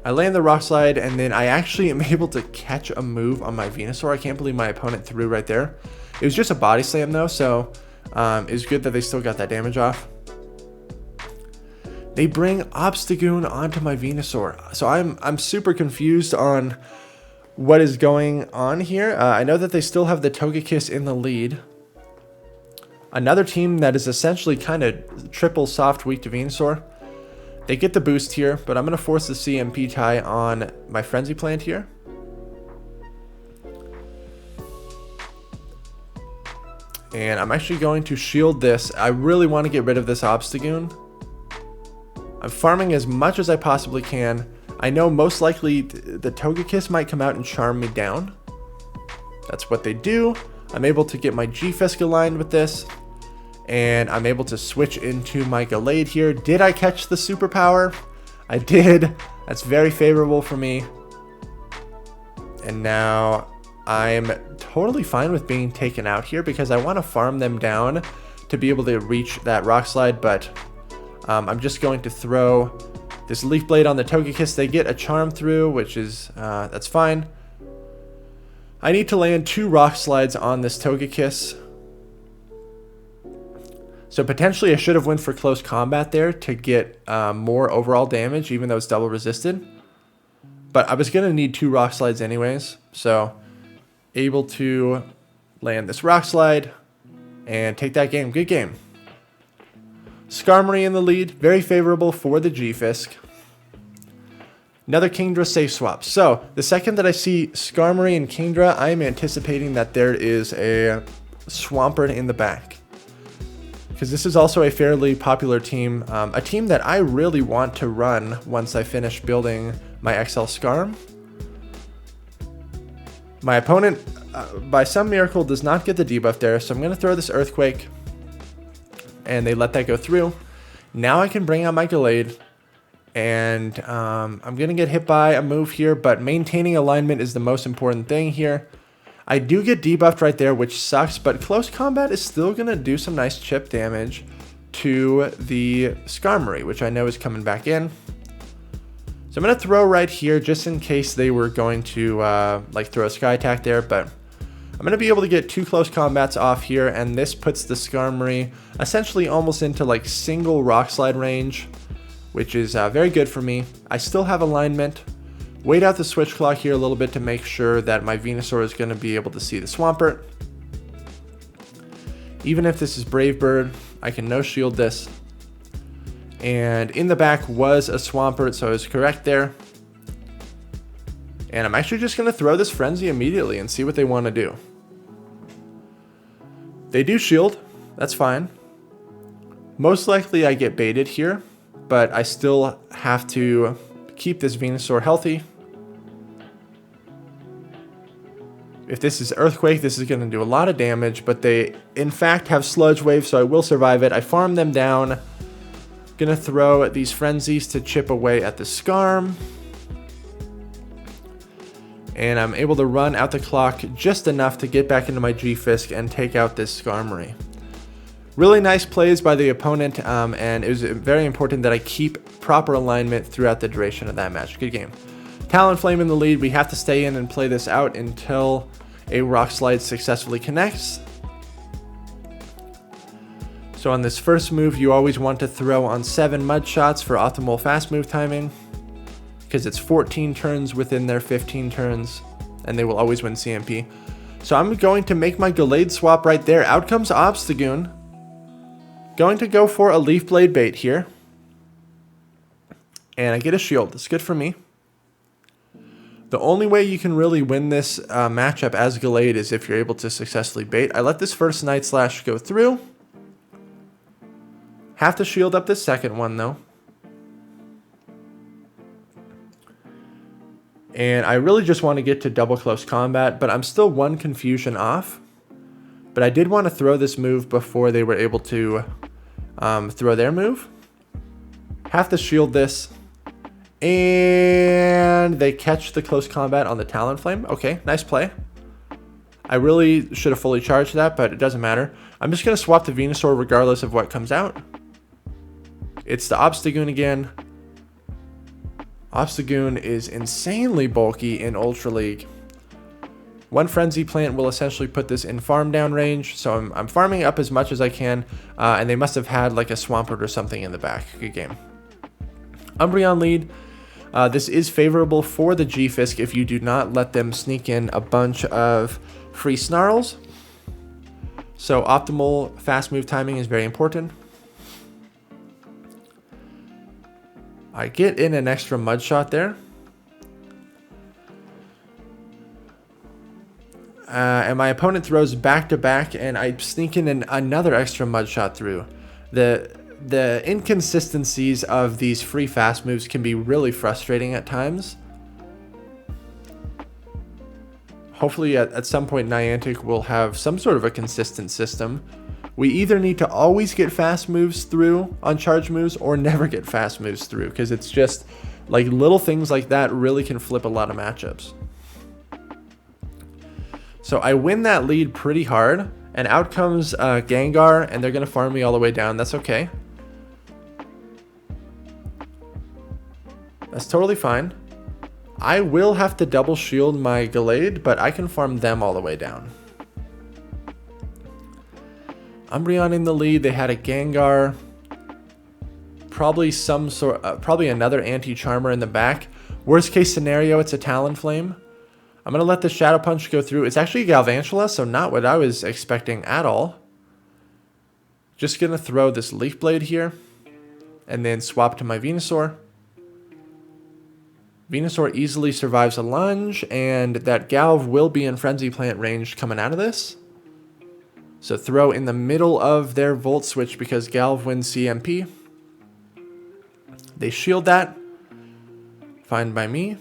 I land the Rock Slide, and then I actually am able to catch a move on my Venusaur. I can't believe my opponent threw right there. It was just a Body Slam though, so it's good that they still got that damage off. They bring Obstagoon onto my Venusaur. So I'm super confused on what is going on here. I know that they still have the Togekiss in the lead. Another team that is essentially kind of triple soft weak to Venusaur. They get the boost here, but I'm going to force the CMP tie on my Frenzy Plant here. And I'm actually going to shield this. I really want to get rid of this Obstagoon. I'm farming as much as I possibly can. I know most likely the Togekiss might come out and charm me down. That's what they do. I'm able to get my G-Fisk aligned with this. And I'm able to switch into my Gallade here. Did I catch the superpower? I did. That's very favorable for me. And now I'm totally fine with being taken out here because I want to farm them down to be able to reach that Rock Slide, but I'm just going to throw this Leaf Blade on the Togekiss. They get a charm through, which is, that's fine. I need to land 2 Rock Slides on this Togekiss. So potentially I should have went for close combat there to get more overall damage, even though it's double resisted. But I was going to need 2 Rock Slides anyways. So able to land this Rock Slide and take that game. Good game. Skarmory in the lead, very favorable for the G-Fisk. Another Kingdra safe swap. So the second that I see Skarmory and Kingdra, I am anticipating that there is a Swampert in the back. Because this is also a fairly popular team. A team that I really want to run once I finish building my XL Skarm. My opponent, by some miracle, does not get the debuff there. So I'm going to throw this Earthquake. And they let that go through. Now I can bring out my Gallade. And I'm going to get hit by a move here. But maintaining alignment is the most important thing here. I do get debuffed right there, which sucks, but close combat is still going to do some nice chip damage to the Skarmory, which I know is coming back in. So I'm going to throw right here just in case they were going to like throw a Sky Attack there, but I'm going to be able to get 2 close combats off here, and this puts the Skarmory essentially almost into like single Rock Slide range, which is very good for me. I still have alignment. Wait out the switch clock here a little bit to make sure that my Venusaur is going to be able to see the Swampert. Even if this is Brave Bird, I can no shield this. And in the back was a Swampert, so I was correct there. And I'm actually just going to throw this Frenzy immediately and see what they want to do. They do shield, that's fine. Most likely I get baited here, but I still have to keep this Venusaur healthy. If this is Earthquake, this is going to do a lot of damage, but they in fact have Sludge Wave, so I will survive it. I farm them down. Gonna throw these Frenzies to chip away at the Skarm. And I'm able to run out the clock just enough to get back into my G-Fisk and take out this Skarmory. Really nice plays by the opponent, and it was very important that I keep proper alignment throughout the duration of that match. Good game. Talonflame in the lead. We have to stay in and play this out until a Rock Slide successfully connects. So on this first move, you always want to throw on 7 Mud Shots for optimal fast move timing, because it's 14 turns within their 15 turns, and they will always win CMP. So I'm going to make my Gallade swap right there. Out comes Obstagoon. Going to go for a Leaf Blade bait here. And I get a shield. That's good for me. The only way you can really win this matchup as Gallade is if you're able to successfully bait. I let this first Night Slash go through. Have to shield up this second one though. And I really just want to get to double close combat, but I'm still 1 confusion off. But I did want to throw this move before they were able to throw their move. Have to shield this. And they catch the close combat on the Talonflame. Okay, nice play. I really should have fully charged that, but it doesn't matter. I'm just going to swap the Venusaur regardless of what comes out. It's the Obstagoon again. Obstagoon is insanely bulky in Ultra League. 1 Frenzy Plant will essentially put this in farm down range, so I'm farming up as much as I can, and they must have had like a Swampert or something in the back. Good game. Umbreon lead. This is favorable for the G-Fisk if you do not let them sneak in a bunch of free Snarls. So optimal fast move timing is very important. I get in an extra Mud Shot there. And my opponent throws back to back, and I sneak in another extra Mud Shot through. The inconsistencies of these free fast moves can be really frustrating at times. Hopefully at some point Niantic will have some sort of a consistent system. We either need to always get fast moves through on charge moves or never get fast moves through, because it's just like little things like that really can flip a lot of matchups. So I win that lead pretty hard, and out comes Gengar, and they're going to farm me all the way down. That's okay. That's totally fine. I will have to double shield my Gallade, but I can farm them all the way down. Umbreon in the lead. They had a Gengar. Probably probably another anti-charmer in the back. Worst case scenario, it's a Talonflame. I'm going to let the Shadow Punch go through. It's actually a Galvantula, so not what I was expecting at all. Just going to throw this Leaf Blade here, and then swap to my Venusaur. Venusaur easily survives a lunge, and that Galv will be in Frenzy Plant range coming out of this. So throw in the middle of their Volt Switch because Galv wins CMP. They shield that. Fine by me.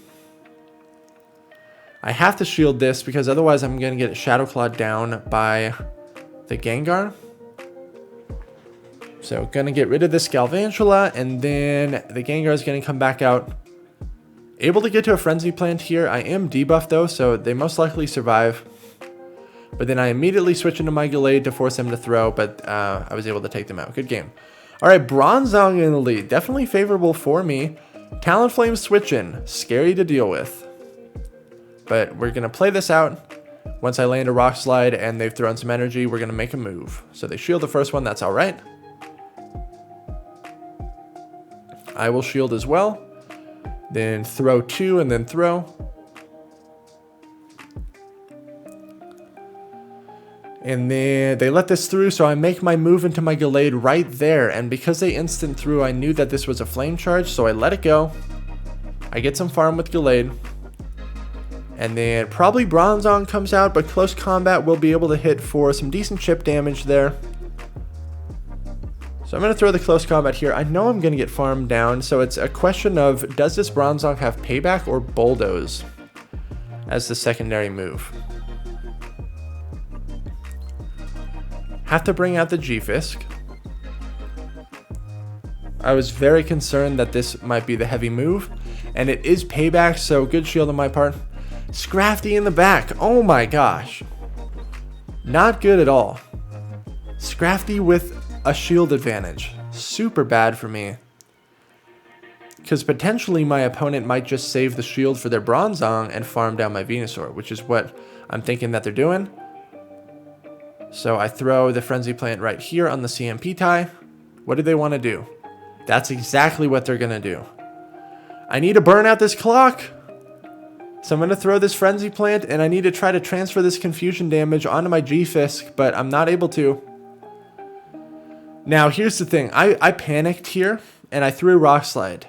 I have to shield this because otherwise I'm going to get Shadow Clawed down by the Gengar. So going to get rid of this Galvantula, and then the Gengar is going to come back out. Able to get to a Frenzy Plant here. I am debuffed though, so they most likely survive. But then I immediately switch into my Gallade to force them to throw, but I was able to take them out. Good game. All right, Bronzong in the lead. Definitely favorable for me. Talonflame switch in. Scary to deal with. But we're going to play this out. Once I land a Rock Slide and they've thrown some energy, we're going to make a move. So they shield the first one. That's all right. I will shield as well. Then throw 2 and then throw. And then they let this through, so I make my move into my Gallade right there. And because they instant through, I knew that this was a flame charge, so I let it go. I get some farm with Gallade. And then probably Bronzong comes out, but close combat will be able to hit for some decent chip damage there. So I'm going to throw the close combat here. I know I'm going to get farmed down, so it's a question of, does this Bronzong have payback or bulldoze as the secondary move? Have to bring out the G-Fisk. I was very concerned that this might be the heavy move, and it is payback, so good shield on my part. Scrafty in the back. Oh my gosh. Not good at all. Scrafty with a shield advantage. Super bad for me. Because potentially my opponent might just save the shield for their Bronzong and farm down my Venusaur, which is what I'm thinking that they're doing. So I throw the Frenzy Plant right here on the CMP tie. What do they want to do? That's exactly what they're going to do. I need to burn out this clock. So I'm going to throw this Frenzy Plant, and I need to try to transfer this confusion damage onto my G-Fisk, but I'm not able to. Now, here's the thing. I panicked here, and I threw Rock Slide.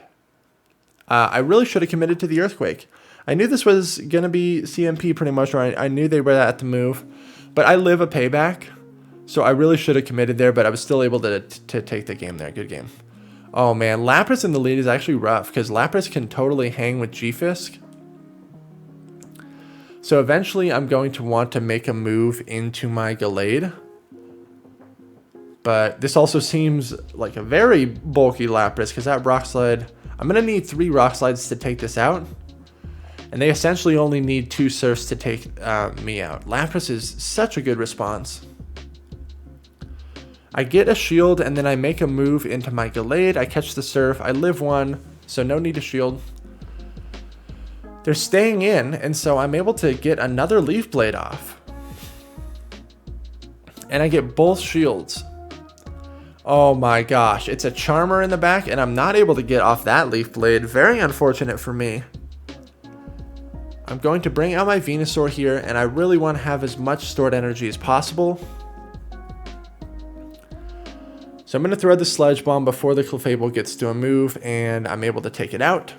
I really should have committed to the Earthquake. I knew this was going to be CMP pretty much, or I knew they were at the move. But I live a payback, so I really should have committed there, but I was still able to take the game there. Good game. Oh, man. Lapras in the lead is actually rough, because Lapras can totally hang with G-Fisk. So eventually I'm going to want to make a move into my Gallade. But this also seems like a very bulky Lapras, because that Rock Slide... I'm going to need 3 Rock Slides to take this out. And they essentially only need 2 Surfs to take me out. Lapras is such a good response. I get a shield, and then I make a move into my Gallade. I catch the Surf. I live 1, so no need to shield. They're staying in, and so I'm able to get another Leaf Blade off. And I get both shields. Oh my gosh, it's a Charmer in the back, and I'm not able to get off that Leaf Blade. Very unfortunate for me. I'm going to bring out my Venusaur here, and I really want to have as much stored energy as possible. So I'm going to throw the Sludge Bomb before the Clefable gets to a move, and I'm able to take it out.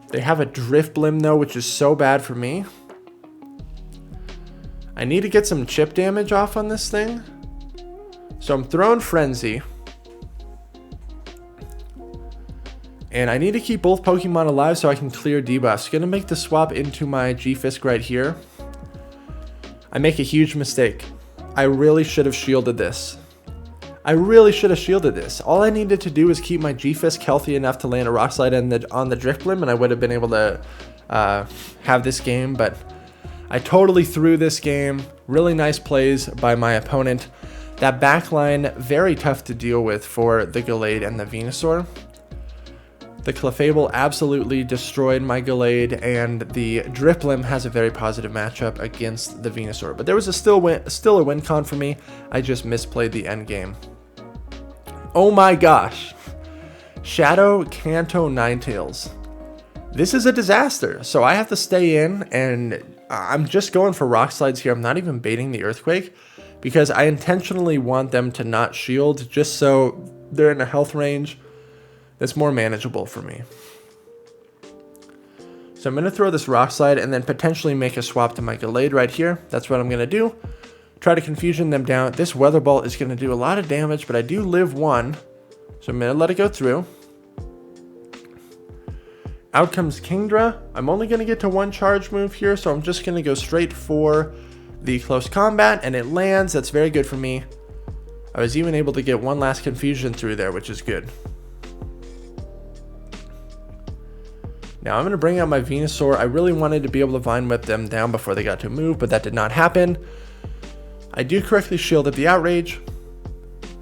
They have a Drifblim though, which is so bad for me. I need to get some chip damage off on this thing. So I'm throwing Frenzy. And I need to keep both Pokemon alive so I can clear debuffs. Gonna make the swap into my G-Fisk right here. I make a huge mistake. I really should have shielded this. All I needed to do was keep my G-Fisk healthy enough to land a Rock Slide on the Drifblim, and I would have been able to have this game, but I totally threw this game. Really nice plays by my opponent. That backline, very tough to deal with for the Gallade and the Venusaur. The Clefable absolutely destroyed my Gallade, and the Drifblim has a very positive matchup against the Venusaur. But there was still a win con for me. I just misplayed the end game. Oh my gosh. Shadow Kanto Ninetales. This is a disaster. So I have to stay in, and I'm just going for Rock Slides here. I'm not even baiting the Earthquake, because I intentionally want them to not shield, just so they're in a health range that's more manageable for me. So I'm going to throw this Rock Slide and then potentially make a swap to my Gallade right here. That's what I'm going to do. Try to confusion them down. This Weather Ball is going to do a lot of damage, but I do live 1. So I'm going to let it go through. Out comes Kingdra. I'm only going to get to 1 charge move here, so I'm just going to go straight for the close combat, and it lands. That's very good for me. I was even able to get 1 last confusion through there, which is good. Now I'm going to bring out my Venusaur. I really wanted to be able to Vine Whip them down before they got to move, but that did not happen. I do correctly shield at the Outrage.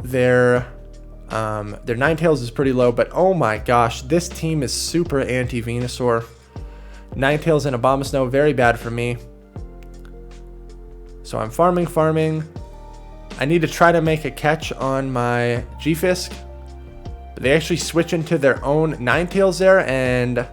Their Ninetales is pretty low, but oh my gosh, this team is super anti-Venusaur. Ninetales and Abomasnow, very bad for me. So I'm farming. I need to try to make a catch on my G-Fisk. They actually switch into their own Ninetales there, and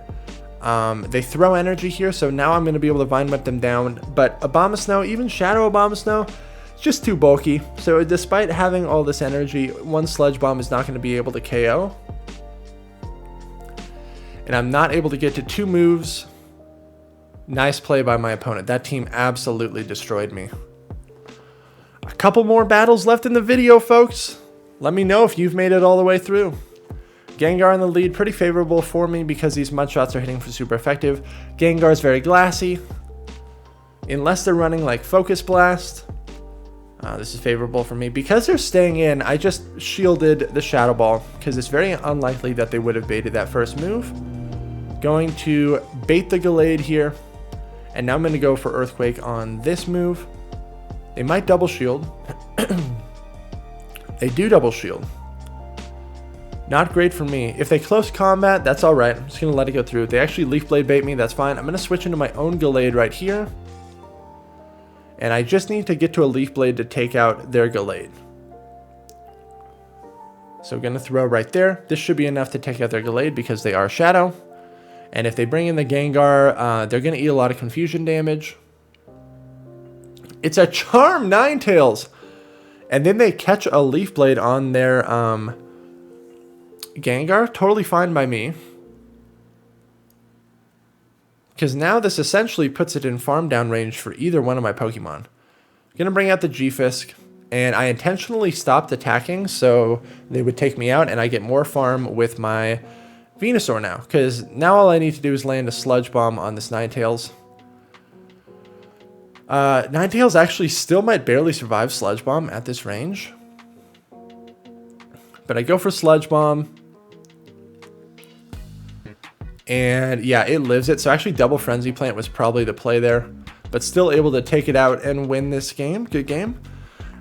they throw energy here, so now I'm going to be able to Vine Whip them down. But Abomasnow, even Shadow Abomasnow, it's just too bulky. So despite having all this energy, one Sludge Bomb is not going to be able to KO. And I'm not able to get to 2 moves. Nice play by my opponent. That team absolutely destroyed me. A couple more battles left in the video, folks. Let me know if you've made it all the way through. Gengar in the lead, pretty favorable for me because these mud shots are hitting for super effective. Gengar is very glassy. Unless they're running like Focus Blast, this is favorable for me. Because they're staying in, I just shielded the Shadow Ball because it's very unlikely that they would have baited that first move. Going to bait the Gallade here. And now I'm going to go for Earthquake on this move. They might double shield. They do double shield. Not great for me. If they close combat, that's alright. I'm just going to let it go through. They actually Leaf Blade bait me, that's fine. I'm going to switch into my own Gallade right here. And I just need to get to a Leaf Blade to take out their Gallade. So I'm going to throw right there. This should be enough to take out their Gallade because they are Shadow. And if they bring in the Gengar, they're going to eat a lot of confusion damage. It's a Charm Ninetales! And then they catch a Leaf Blade on their Gengar. Totally fine by me. Because now this essentially puts it in farm down range for either one of my Pokemon. I'm going to bring out the G-Fisk. And I intentionally stopped attacking so they would take me out and I get more farm with my Venusaur now. Because now all I need to do is land a Sludge Bomb on this Ninetales. Ninetales actually still might barely survive Sludge Bomb at this range. But I go for Sludge Bomb. And yeah, it lives it. So actually Double Frenzy Plant was probably the play there. But still able to take it out and win this game. Good game.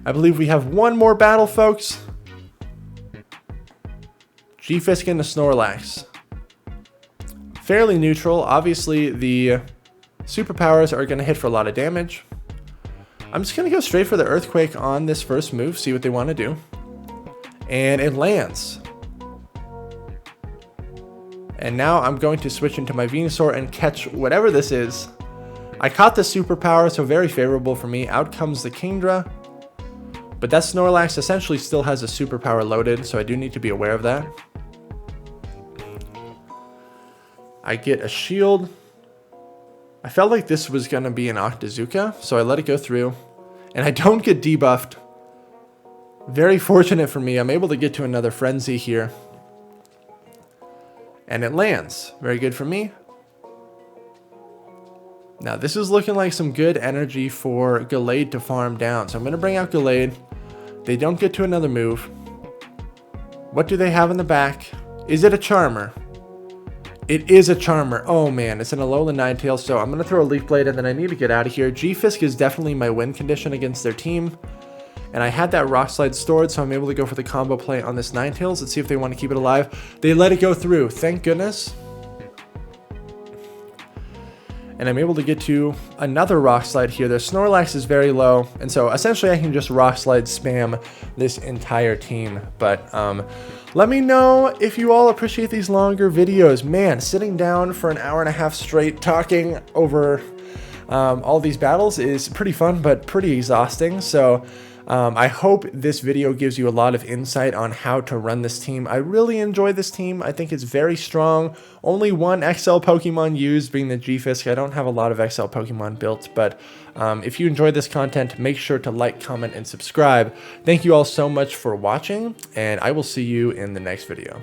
I believe we have one more battle, folks. G-Fisk and the Snorlax. Fairly neutral. Obviously, the superpowers are going to hit for a lot of damage. I'm just going to go straight for the Earthquake on this first move, see what they want to do. And it lands. And now I'm going to switch into my Venusaur and catch whatever this is. I caught the superpower, so very favorable for me. Out comes the Kingdra. But that Snorlax essentially still has a superpower loaded, so I do need to be aware of that. I get a shield. I felt like this was going to be an Octazooka, so I let it go through. And I don't get debuffed. Very fortunate for me. I'm able to get to another Frenzy here. And it lands. Very good for me. Now this is looking like some good energy for Gallade to farm down. So I'm going to bring out Gallade. They don't get to another move. What do they have in the back? Is it a Charmer? It is a Charmer. Oh man, it's an Alolan Ninetales, so I'm going to throw a Leaf Blade and then I need to get out of here. G-Fisk is definitely my win condition against their team. And I had that Rock Slide stored, so I'm able to go for the combo play on this Ninetales. Let's see if they want to keep it alive. They let it go through. Thank goodness. And I'm able to get to another Rock Slide here. Their Snorlax is very low, and so essentially I can just Rock Slide spam this entire team. But let me know if you all appreciate these longer videos. Man, sitting down for an hour and a half straight talking over all these battles is pretty fun, but pretty exhausting. So I hope this video gives you a lot of insight on how to run this team. I really enjoy this team. I think it's very strong. Only one XL Pokemon used, being the G-Fisk. I don't have a lot of XL Pokemon built, but if you enjoyed this content, make sure to like, comment, and subscribe. Thank you all so much for watching, and I will see you in the next video.